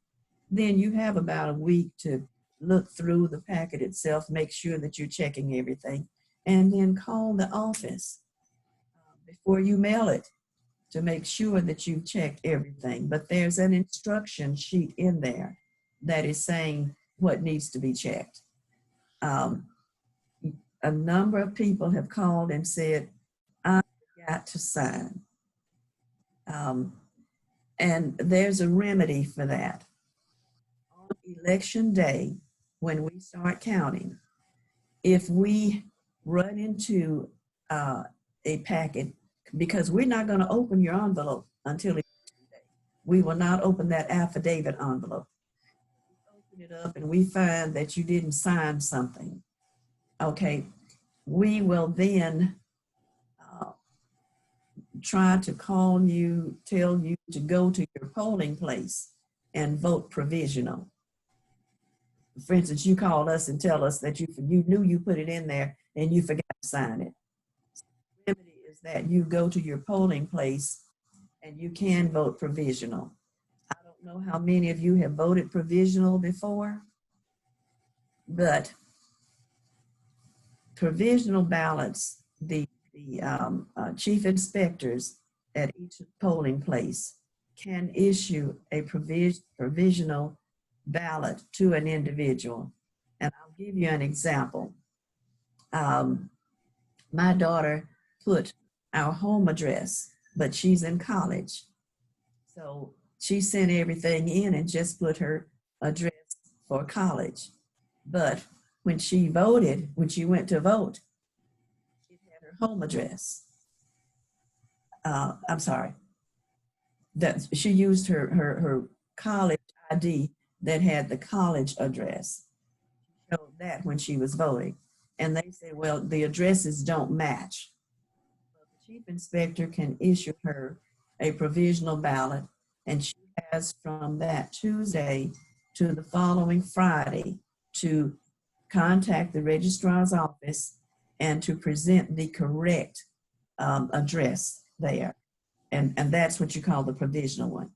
then you have about a week to look through the packet itself, make sure that you're checking everything, and then call the office before you mail it to make sure that you've checked everything. But there's an instruction sheet in there that is saying what needs to be checked. A number of people have called and said, I forgot to sign. And there's a remedy for that. On election day, when we start counting, if we run into a packet, because we're not going to open your envelope until election day. We will not open that affidavit envelope. We open it up and we find that you didn't sign something. Okay, we will then try to call you, tell you to go to your polling place and vote provisional. For instance, you called us and tell us that you knew you put it in there and you forgot to sign it. So the remedy is that you go to your polling place and you can vote provisional. I don't know how many of you have voted provisional before, but provisional ballots, the chief inspectors at each polling place can issue a provisional ballot to an individual. And I'll give you an example. My daughter put our home address, but she's in college. So she sent everything in and just put her address for college. But when she voted, when she went to vote, it had her home address. I'm sorry. That she used her college ID that had the college address. She showed that when she was voting. And they said, well, the addresses don't match. So the chief inspector can issue her a provisional ballot, and she has from that Tuesday to the following Friday to contact the registrar's office and to present the correct address there. And that's what you call the provisional one.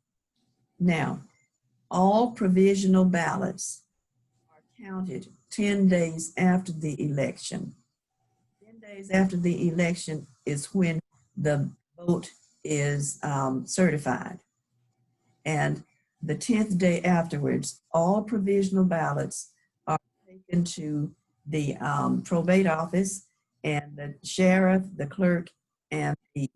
Now, all provisional ballots are counted 10 days after the election. 10 days after the election is when the vote is certified. And the 10th day afterwards, all provisional ballots are taken to the probate office, and the sheriff, the clerk, and the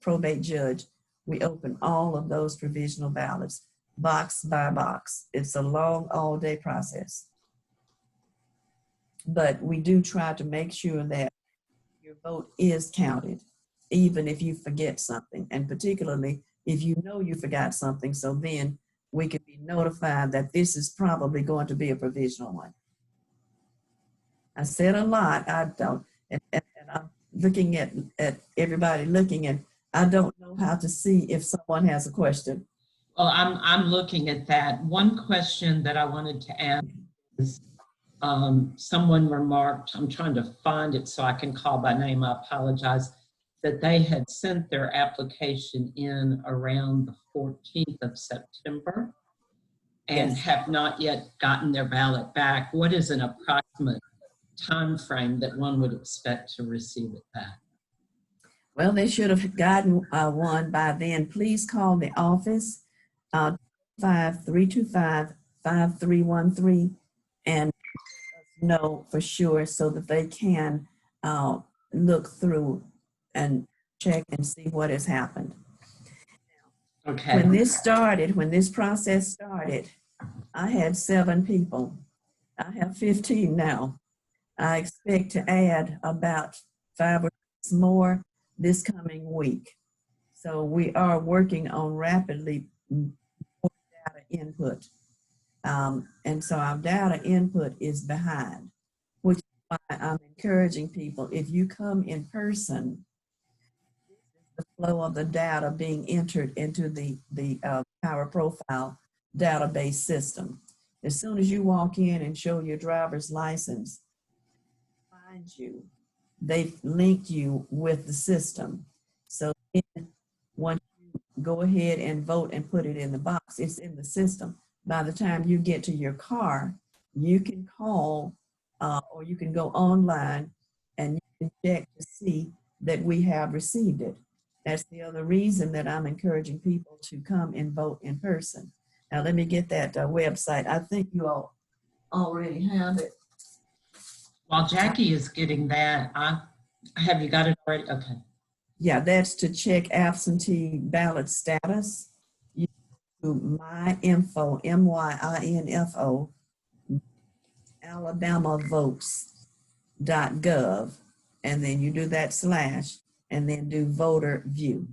probate judge. We open all of those provisional ballots, box by box. It's a long all-day process. But we do try to make sure that your vote is counted, even if you forget something, and particularly if you know you forgot something, so then we can be notified that this is probably going to be a provisional one. I said a lot, I don't, and I'm looking at everybody looking, and I don't know how to see if someone has a question. Well, I'm looking at that. One question that I wanted to ask is, someone remarked, I'm trying to find it so I can call by name, I apologize. that they had sent their application in around the 14th of September and Yes. have not yet gotten their ballot back. What is an approximate time frame that one would expect to receive it back? Well, they should have gotten one by then. Please call the office, 325-5313, and know for sure so that they can look through and check and see what has happened. Okay. When this process started, I had 7 people. I have 15 now. I expect to add about 5 or 6 more this coming week. So we are working on rapidly data input. And so our data input is behind, which is why I'm encouraging people, if you come in person, the flow of the data being entered into the Power Profile database system. As soon as you walk in and show your driver's license, find you, they've linked you with the system. So once you go ahead and vote and put it in the box, it's in the system. By the time you get to your car, you can call or you can go online and you can check to see that we have received it. That's the other reason that I'm encouraging people to come and vote in person. Now, let me get that website. I think you all already have it. While Jackie is getting that, have you got it already? Okay. Yeah, that's to check absentee ballot status. You do MyInfo, MYINFO, alabamavotes.gov, and then you do that / and then do voter view.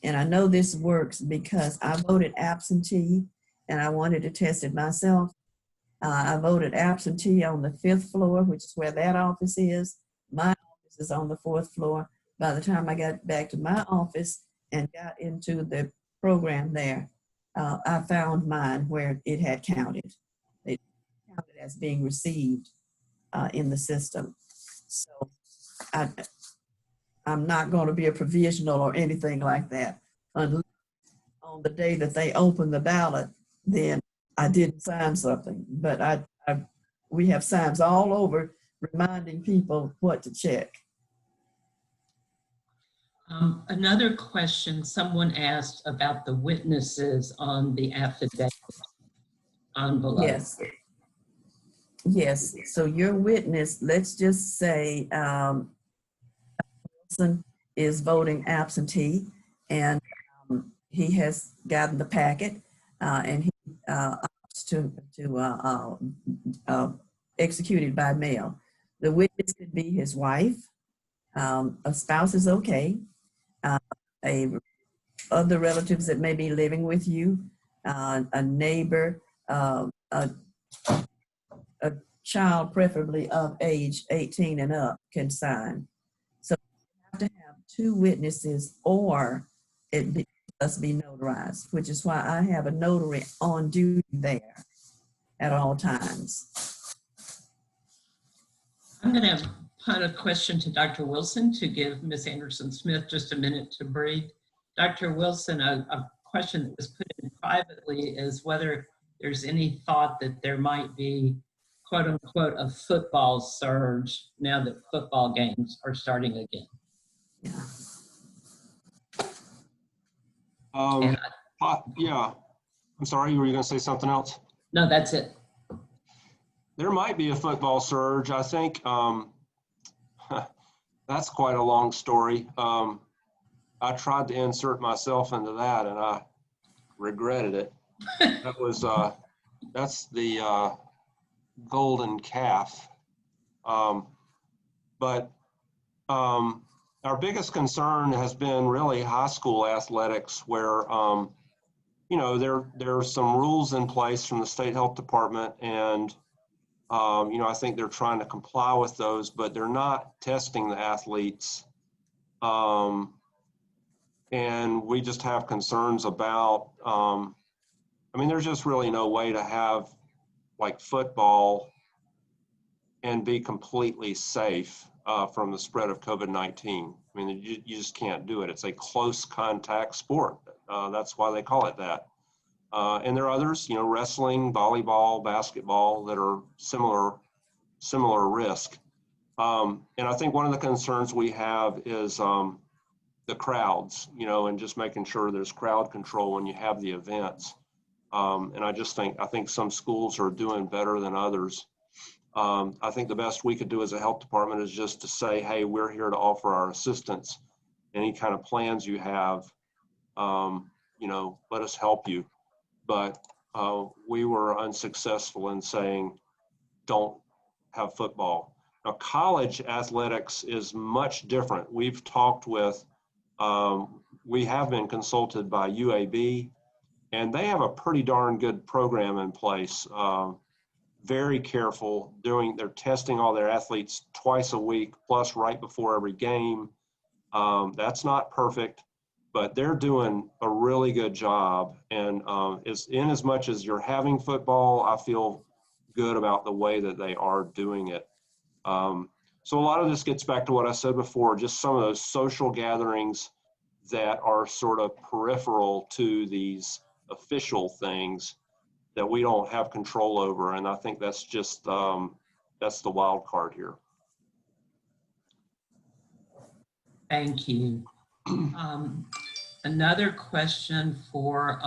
And I know this works because I voted absentee and I wanted to test it myself. I voted absentee on the 5th floor, which is where that office is. My office is on the 4th floor. By the time I got back to my office and got into the program there, I found mine where it had counted. It counted as being received in the system. So I'm not going to be a provisional or anything like that. Unless on the day that they open the ballot, then I didn't sign something. But we have signs all over reminding people what to check. Another question someone asked about the witnesses on the affidavit envelope. Yes. Yes. So your witness, let's just say Wilson is voting absentee, and he has gotten the packet, and he opts to execute it by mail. The witness could be his wife, a spouse is okay, other relatives that may be living with you, a neighbor, a child preferably of age 18 and up can sign. So you have to have 2 witnesses or it must be notarized, which is why I have a notary on duty there at all times. I'm going to put a question to Dr. Wilson to give Ms. Anderson-Smith just a minute to breathe. Dr. Wilson, a question that was put in privately is whether there's any thought that there might be, quote unquote, a football surge now that football games are starting again. Yeah. Yeah. I'm sorry, were you going to say something else? No, that's it. There might be a football surge. I think that's quite a long story. I tried to insert myself into that and I regretted it. That's the golden calf. But our biggest concern has been really high school athletics where, you know, there are some rules in place from the state health department and, you know, I think they're trying to comply with those, but they're not testing the athletes. And we just have concerns about, I mean, there's just really no way to have like football and be completely safe. from the spread of COVID-19. I mean, you just can't do it. It's a close contact sport. That's why they call it that. And there are others, you know, wrestling, volleyball, basketball, that are similar risk. And I think one of the concerns we have is the crowds, you know, and just making sure there's crowd control when you have the events. And I think some schools are doing better than others. I think the best we could do as a health department is just to say, hey, we're here to offer our assistance. Any kind of plans you have, you know, let us help you. But we were unsuccessful in saying, don't have football. Now, college athletics is much different. We've talked with, we have been consulted by UAB, and they have a pretty darn good program in place. Very careful they're testing all their athletes twice a week, plus right before every game. That's not perfect, but they're doing a really good job. And in as much as you're having football, I feel good about the way that they are doing it. So a lot of this gets back to what I said before, just some of those social gatherings that are sort of peripheral to these official things that we don't have control over. And I think that's just, that's the wild card here. Thank you. Another question for,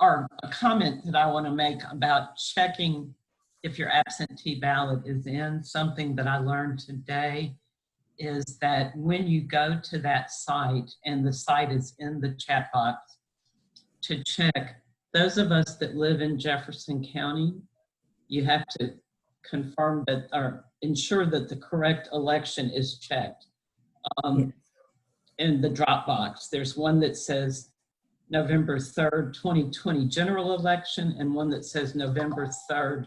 or a comment that I want to make about checking if your absentee ballot is in. Something that I learned today is that when you go to that site, and the site is in the chat box, to check, those of us that live in Jefferson County, you have to confirm that, or ensure that the correct election is checked. In the drop box, there's one that says November 3rd, 2020 general election, and one that says November 3rd,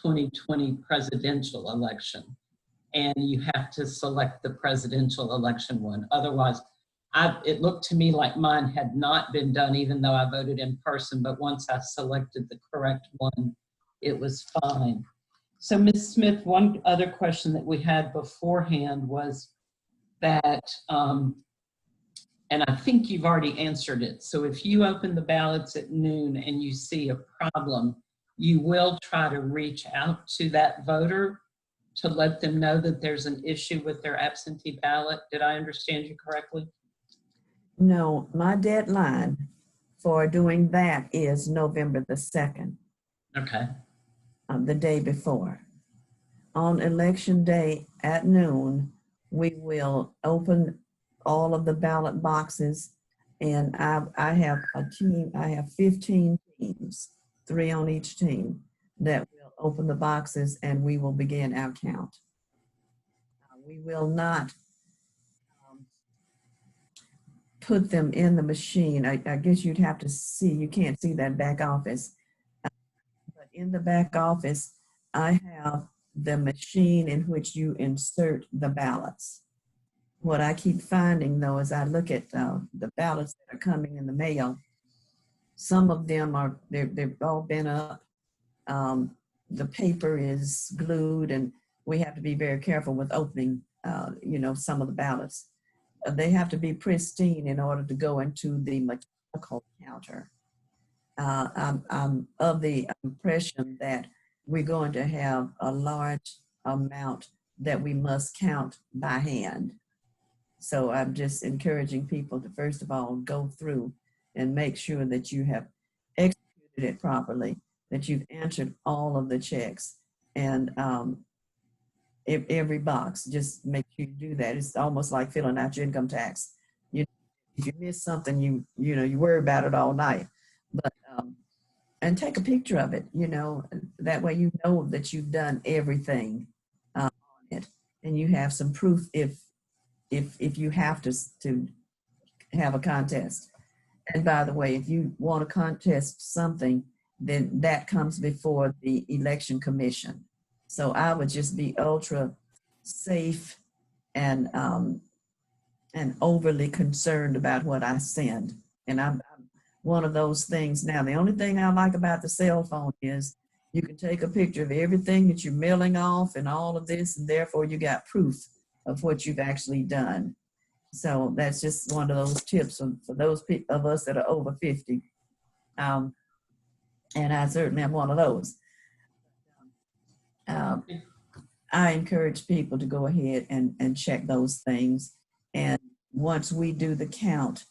2020 presidential election. And you have to select the presidential election one. Otherwise, it looked to me like mine had not been done, even though I voted in person, but once I selected the correct one, it was fine. So Ms. Smith, one other question that we had beforehand was that, and I think you've already answered it. So if you open the ballots at noon and you see a problem, you will try to reach out to that voter to let them know that there's an issue with their absentee ballot. Did I understand you correctly? No, my deadline for doing that is November the 2nd. Okay. The day before. On election day at noon, we will open all of the ballot boxes, and I have a team, I have 15 teams, 3 on each team, that will open the boxes, and we will begin our count. We will not put them in the machine. I guess you'd have to see, you can't see that back office. But in the back office, I have the machine in which you insert the ballots. What I keep finding, though, as I look at the ballots that are coming in the mail, some of them are, they've all been up. The paper is glued, and we have to be very careful with opening, you know, some of the ballots. They have to be pristine in order to go into the mechanical counter. I'm of the impression that we're going to have a large amount that we must count by hand. So I'm just encouraging people to, first of all, go through and make sure that you have executed it properly, that you've answered all of the checks, and every box, just make sure you do that. It's almost like filling out your income tax. If you miss something, you worry about it all night. But and take a picture of it, you know, that way you know that you've done everything on it, and you have some proof if you have to have a contest. And by the way, if you want to contest something, then that comes before the election commission. So I would just be ultra safe and overly concerned about what I send. And I'm one of those things. Now, the only thing I like about the cell phone is you can take a picture of everything that you're mailing off and all of this, and therefore you got proof of what you've actually done. So that's just one of those tips for those of us that are over 50. And I certainly am one of those. I encourage people to go ahead and check those things. And once we do the count,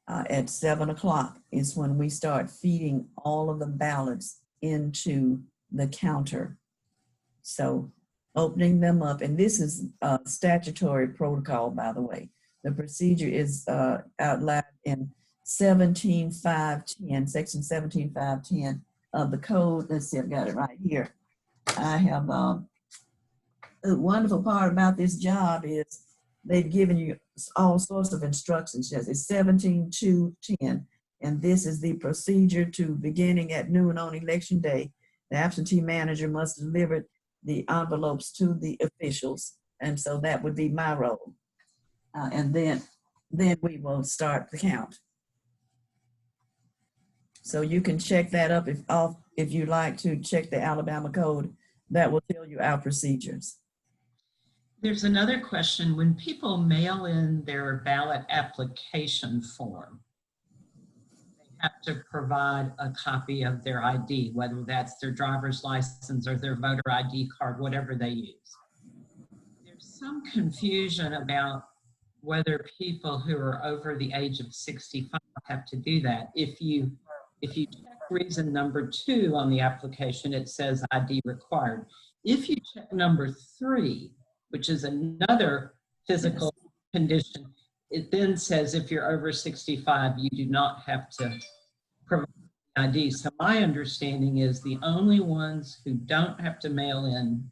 at 7 o'clock is when we start feeding all of the ballots into the counter. So opening them up, and this is a statutory protocol, by the way. The procedure is outlined in 17.510, section 17.510 of the code. Let's see, I've got it right here. I have, the wonderful part about this job is they've given you all sorts of instructions. Yes, it's 17.210, and this is the procedure to beginning at noon on election day. The absentee manager must deliver the envelopes to the officials, and so that would be my role. And then we will start the count. So you can check that up if you like to check the Alabama code. That will tell you our procedures. There's another question. When people mail in their ballot application form, they have to provide a copy of their ID, whether that's their driver's license or their voter ID card, whatever they use. There's some confusion about whether people who are over the age of 65 have to do that. If you check reason number 2 on the application, it says ID required. If you check number 3, which is another physical condition, it then says if you're over 65, you do not have to provide ID. So my understanding is the only ones who don't have to mail in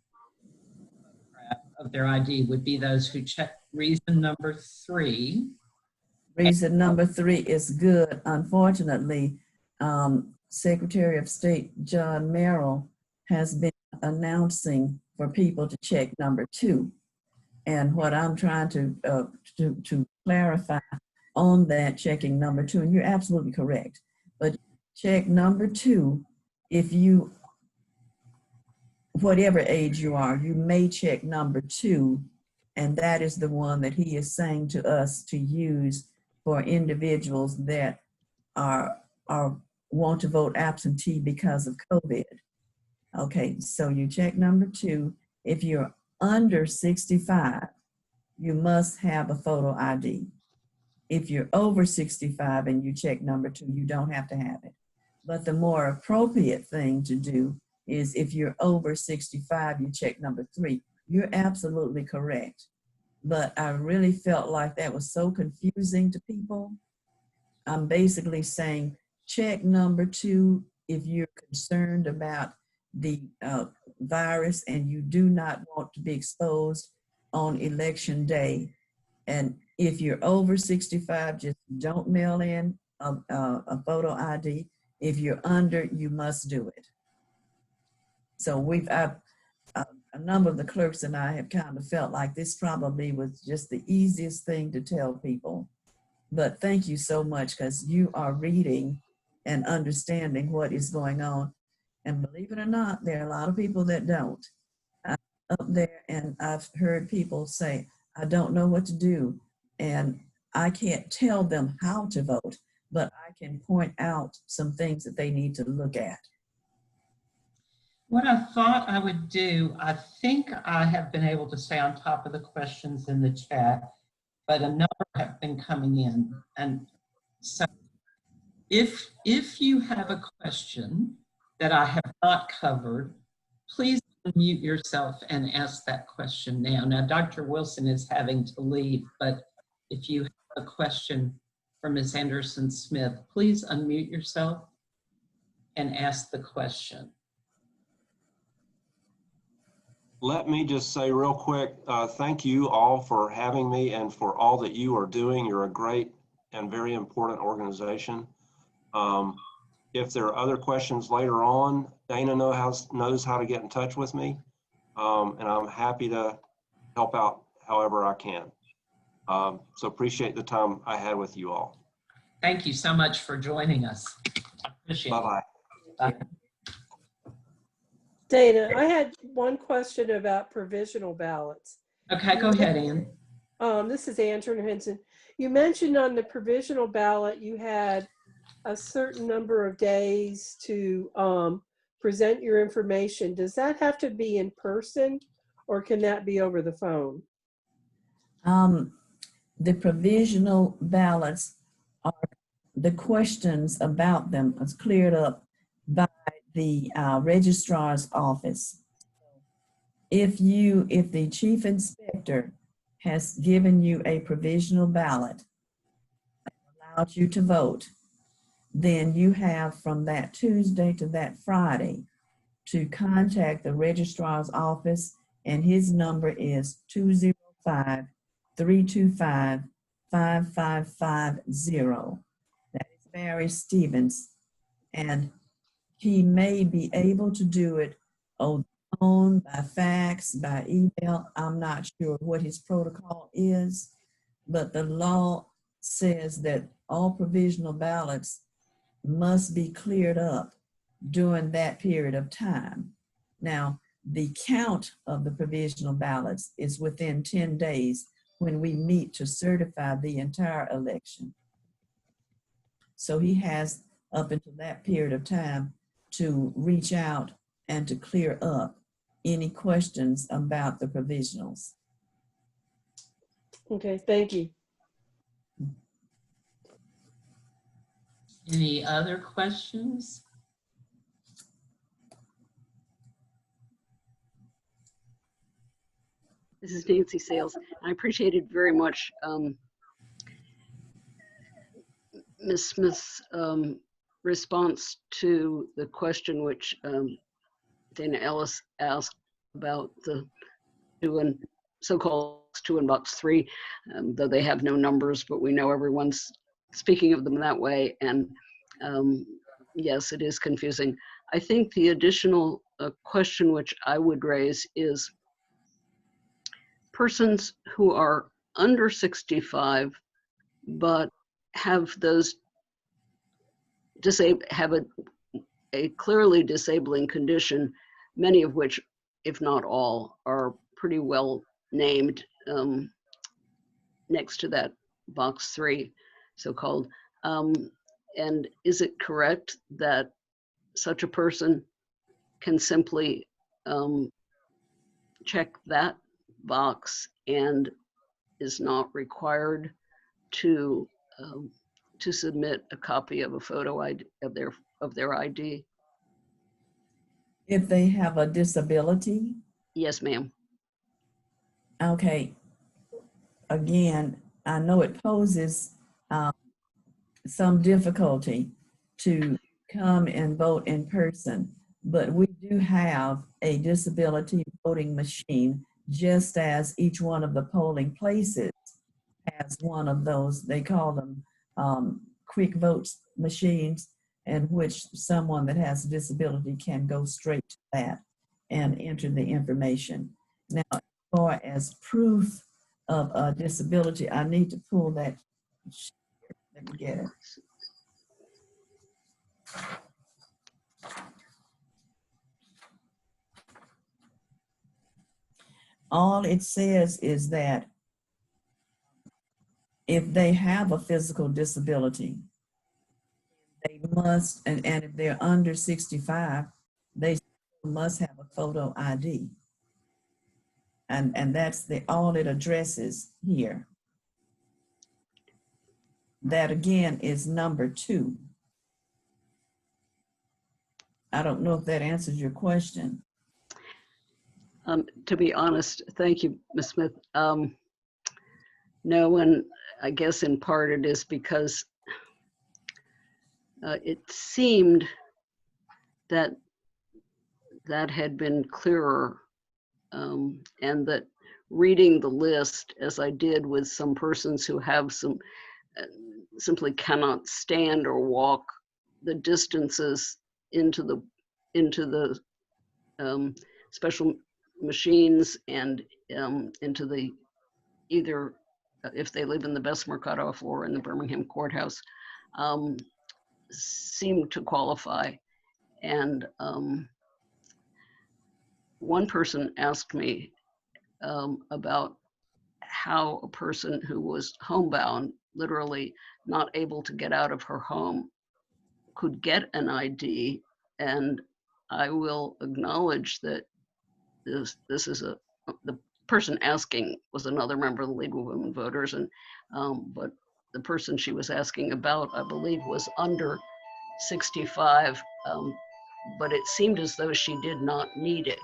a photograph of their ID would be those who check reason number 3. Reason number 3 is good. Unfortunately, Secretary of State John Merrill has been announcing for people to check number 2. And what I'm trying to clarify on that checking number 2, and you're absolutely correct, but check number 2, if you, whatever age you are, you may check number 2, and that is the one that he is saying to us to use for individuals that want to vote absentee because of COVID. Okay, so you check number 2. If you're under 65, you must have a photo ID. If you're over 65 and you check number 2, you don't have to have it. But the more appropriate thing to do is if you're over 65, you check number 3. You're absolutely correct. But I really felt like that was so confusing to people. I'm basically saying check number 2 if you're concerned about the virus and you do not want to be exposed on election day. And if you're over 65, just don't mail in a photo ID. If you're under, you must do it. So a number of the clerks and I have kind of felt like this probably was just the easiest thing to tell people. But thank you so much, because you are reading and understanding what is going on. And believe it or not, there are a lot of people that don't. I'm up there and I've heard people say, I don't know what to do. And I can't tell them how to vote, but I can point out some things that they need to look at. What I thought I would do, I think I have been able to stay on top of the questions in the chat, but a number have been coming in. And so if you have a question that I have not covered, please unmute yourself and ask that question now. Now, Dr. Wilson is having to leave, but if you have a question for Ms. Anderson-Smith, please unmute yourself and ask the question. Let me just say real quick, thank you all for having me and for all that you are doing. You're a great and very important organization. If there are other questions later on, Dana knows how to get in touch with me, and I'm happy to help out however I can. So appreciate the time I had with you all. Thank you so much for joining us. I appreciate it. Bye-bye. Bye. Dana, I had one question about provisional ballots. Okay, go ahead, Ann. This is Ann Turner Henson. You mentioned on the provisional ballot, you had a certain number of days to present your information. Does that have to be in person or can that be over the phone? The provisional ballots are, the questions about them is cleared up by the registrar's office. If the chief inspector has given you a provisional ballot, allowed you to vote, then you have from that Tuesday to that Friday to contact the registrar's office, and his number is 205-325-5550. That is Barry Stevens, and he may be able to do it on the phone, by fax, by email. I'm not sure what his protocol is, but the law says that all provisional ballots must be cleared up during that period of time. Now, the count of the provisional ballots is within 10 days when we meet to certify the entire election. So he has up until that period of time to reach out and to clear up any questions about the provisionals. Okay, thank you. Any other questions? This is Nancy Sales. I appreciated very much Ms. Smith's response to the question which Dana Ellis asked about the so-called 2 in box 3, though they have no numbers, but we know everyone's speaking of them that way. And yes, it is confusing. I think the additional question which I would raise is persons who are under 65 but have those have a clearly disabling condition, many of which, if not all, are pretty well named next to that box 3, so-called. And is it correct that such a person can simply check that box and is not required to submit a copy of a photo ID of their ID? If they have a disability? Yes, ma'am. Okay. Again, I know it poses some difficulty to come and vote in person, but we do have a disability voting machine, just as each one of the polling places has one of those. They call them quick vote machines, in which someone that has a disability can go straight to that and enter the information. Now, as far as proof of a disability, I need to pull that. Let me get it. All it says is that if they have a physical disability, they must, and if they're under 65, they must have a photo ID. And that's all it addresses here. That again is number 2. I don't know if that answers your question. To be honest, thank you, Ms. Smith. No, and I guess in part it is because it seemed that that had been clearer, and that reading the list, as I did with some persons who have some simply cannot stand or walk the distances into the special machines and into the either if they live in the Bessemer cutoff or in the Birmingham courthouse, seem to qualify. And one person asked me about how a person who was homebound, literally not able to get out of her home, could get an ID. And I will acknowledge that this is the person asking was another member of the League of Women Voters, and but the person she was asking about, I believe, was under 65, but it seemed as though she did not need it.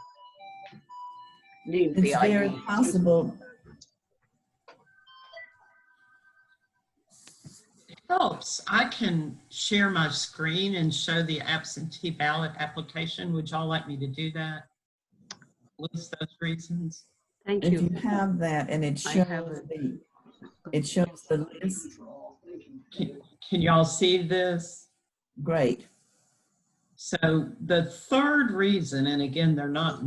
Need the It's very ID. possible. It helps. I can share my screen and show the absentee ballot application. Would y'all like me to do that? List those reasons. Thank If you. you have that and it I shows have it. it shows the list, Can y'all see this? great. So the third reason, and again, they're not,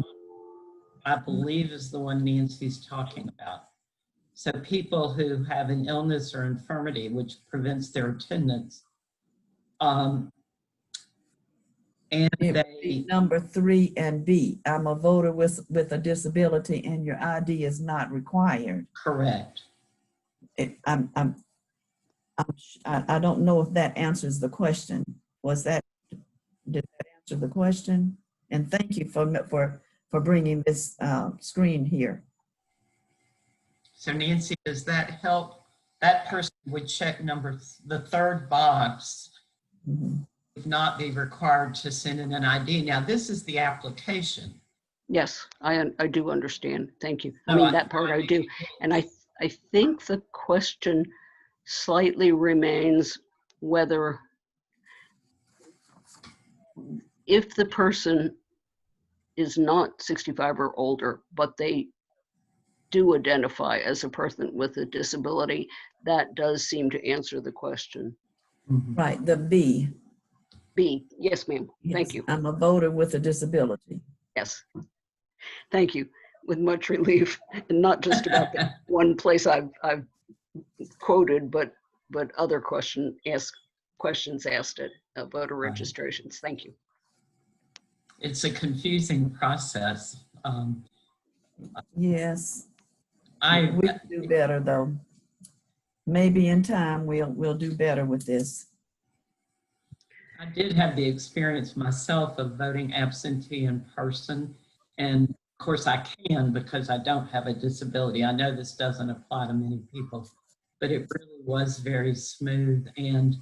I believe is the one Nancy's talking about. So people who have an illness or infirmity which prevents their attendance. And It would they, be number 3 and B. I'm a voter with a disability and your ID is not required. correct. I don't know if that answers the question. Did that answer the question? And thank you for bringing this screen here. So Nancy, does that help? That person would check the third box, Mhm. would not be required to send in an ID. Now this is the application. Yes, I do understand. Thank you. I No, mean, that part I do. And I think the question slightly remains whether if the person is not 65 or older, but they do identify as a person with a disability, that does seem to answer the question. Mhm. Right, the B. B, yes, ma'am. Thank Yes, you. I'm a voter with a disability. Yes. Thank you. With much relief, and not just about the one place I've quoted, but other questions asked at voter Right. registrations. Thank you. It's a confusing process. Yes, I we can do better though. Maybe in time we'll do better with this. did have the experience myself of voting absentee in person. And of course I can because I don't have a disability. I know this doesn't apply to many people, but it really was very smooth and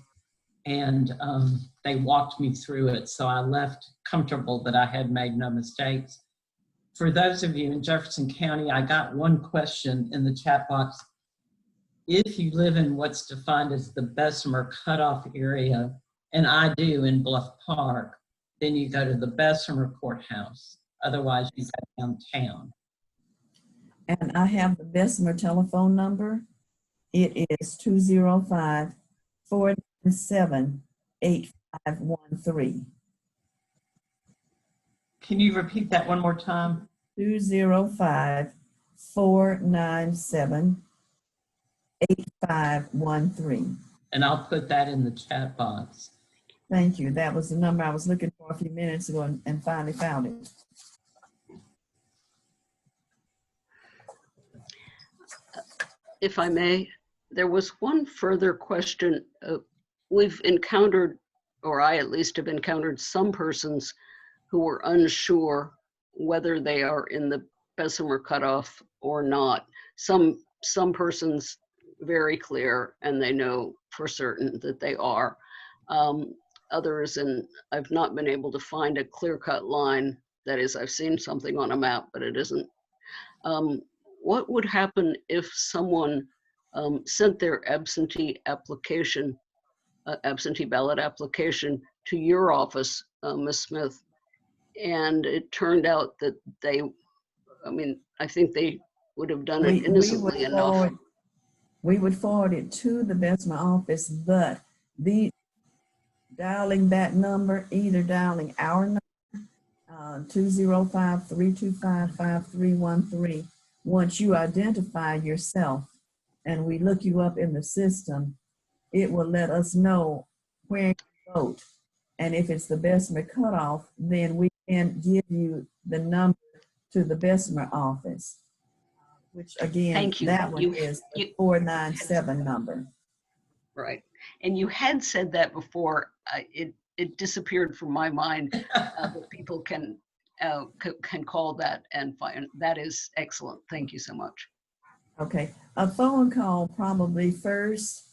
they walked me through it. So I left comfortable that I had made no mistakes. For those of you in Jefferson County, I got one question in the chat box. If you live in what's defined as the Bessemer cutoff area, and I do in Bluff Park, then you go to the Bessemer courthouse. Otherwise, you go downtown. And I have the Bessemer telephone number. It is 205-497-8513. Can you repeat that one more time? 205-497-8513. And I'll put that in the chat box. Thank you. That was the number I was looking for a few minutes ago and finally found it. If I may, there was one further question. We've encountered, or I at least have encountered, some persons who were unsure whether they are in the Bessemer cutoff or not. Some persons very clear and they know for certain that they are. Others, and I've not been able to find a clear-cut line. That is, I've seen something on a map, but it isn't. What would happen if someone sent their absentee application, absentee ballot application to your office, Ms. Smith, and it turned out that they, I think they would have done it innocently enough. We would forward it to the Bessemer office, but dialing that number, either dialing our number, 205-325-5313, once you identify yourself and we look you up in the system, it will let us know where you vote. And if it's the Bessemer cutoff, then we can give you the number to the Bessemer office. which again, Thank you. that one You- is the you- 497 number. Right. And you had said that before. It disappeared from my mind. That people can call that and find. That is excellent. Thank you so much. Okay, a phone call probably first,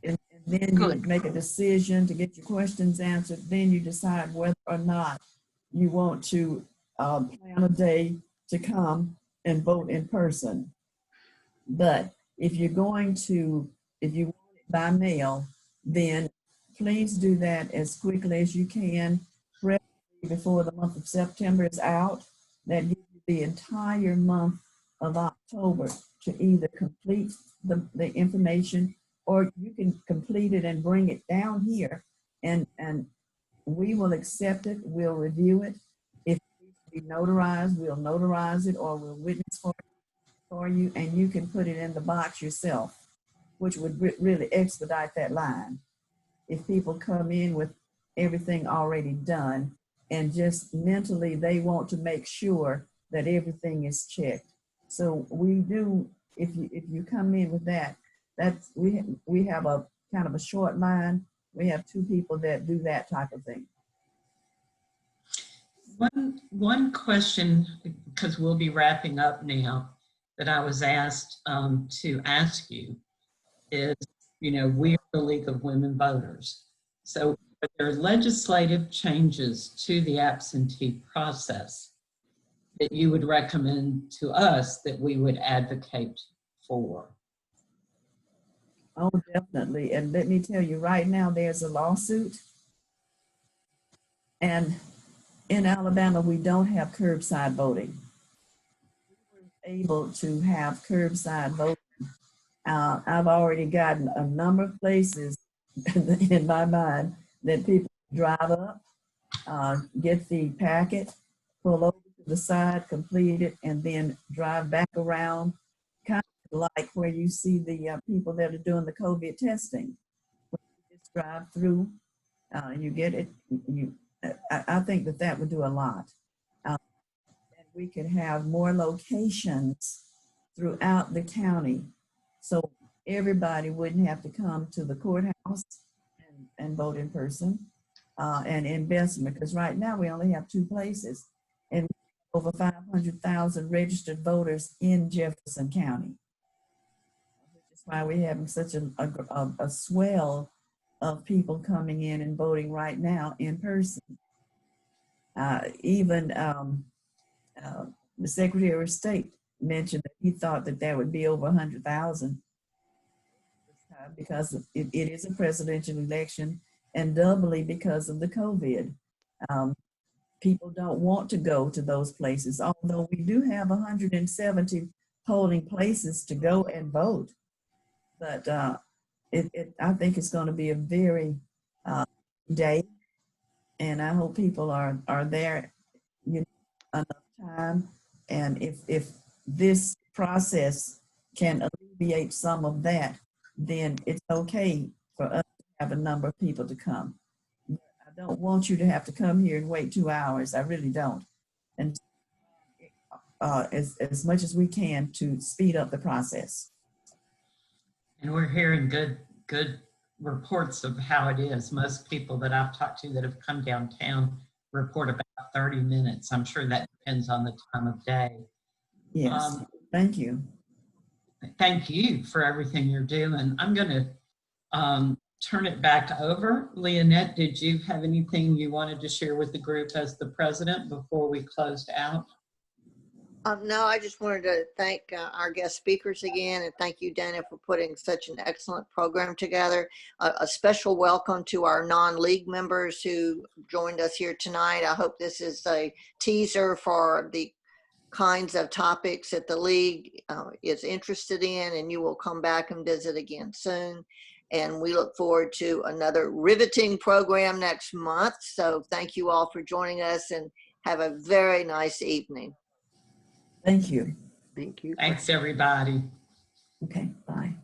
and then you Good. make a decision to get your questions answered. Then you decide whether or not you want to plan a day to come and vote in person. But if you're going to, if you want it by mail, then please do that as quickly as you can, preferably before the month of September is out. That gives you the entire month of October to either complete the information, or you can complete it and bring it down here, and we will accept it, we'll review it. If it needs to be notarized, we'll notarize it, or we'll witness for you, and you can put it in the box yourself, which would really expedite that line. If people come in with everything already done and just mentally they want to make sure that everything is checked. So we do, if you come in with that, that's we have a kind of a short line. We have 2 people that do that type of thing. One question, because we'll be wrapping up now, that I was asked to ask you is, you know, we are the League of Women Voters. So are there legislative changes to the absentee process that you would recommend to us that we would advocate for? Oh, definitely. And let me tell you, right now, there's a lawsuit. And in Alabama, we don't have curbside voting. We were able to have curbside voting. I've already gotten a number of places in my mind that people drive up, get the packet, pull over to the side, complete it, and then drive back around, kind of like where you see the people that are doing the COVID testing. When you just drive through, you get it. I think that would do a lot. And we could have more locations throughout the county, so everybody wouldn't have to come to the courthouse and vote in person, and in Bessemer, because right now we only have 2 places, and over 500,000 registered voters in Jefferson County, which is why we're having such a swell of people coming in and voting right now in person. Even the Secretary of State mentioned that he thought that there would be over 100,000 because it is a presidential election, and doubly because of the COVID. People don't want to go to those places, although we do have 170 polling places to go and vote. But I think it's going to be a very day, and I hope people are there, enough time. And if this process can alleviate some of that, then it's okay for us to have a number of people to come. I don't want you to have to come here and wait 2 hours. I really don't. And as much as we can to speed up the process. And we're hearing good reports of how it is. Most people that I've talked to that have come downtown report about 30 minutes. I'm sure that depends on the time of day. Yes, thank you. Thank you for everything you're doing. I'm going to turn it back over. Leonette, did you have anything you wanted to share with the group as the president before we closed out? No, I just wanted to thank our guest speakers again, and thank you, Dana, for putting such an excellent program together. A special welcome to our non-league members who joined us here tonight. I hope this is a teaser for the kinds of topics that the league is interested in, and you will come back and visit again soon. And we look forward to another riveting program next month. So thank you all for joining us, and have a very nice evening. Thank you. Thank you. Thanks, everybody. Okay, bye.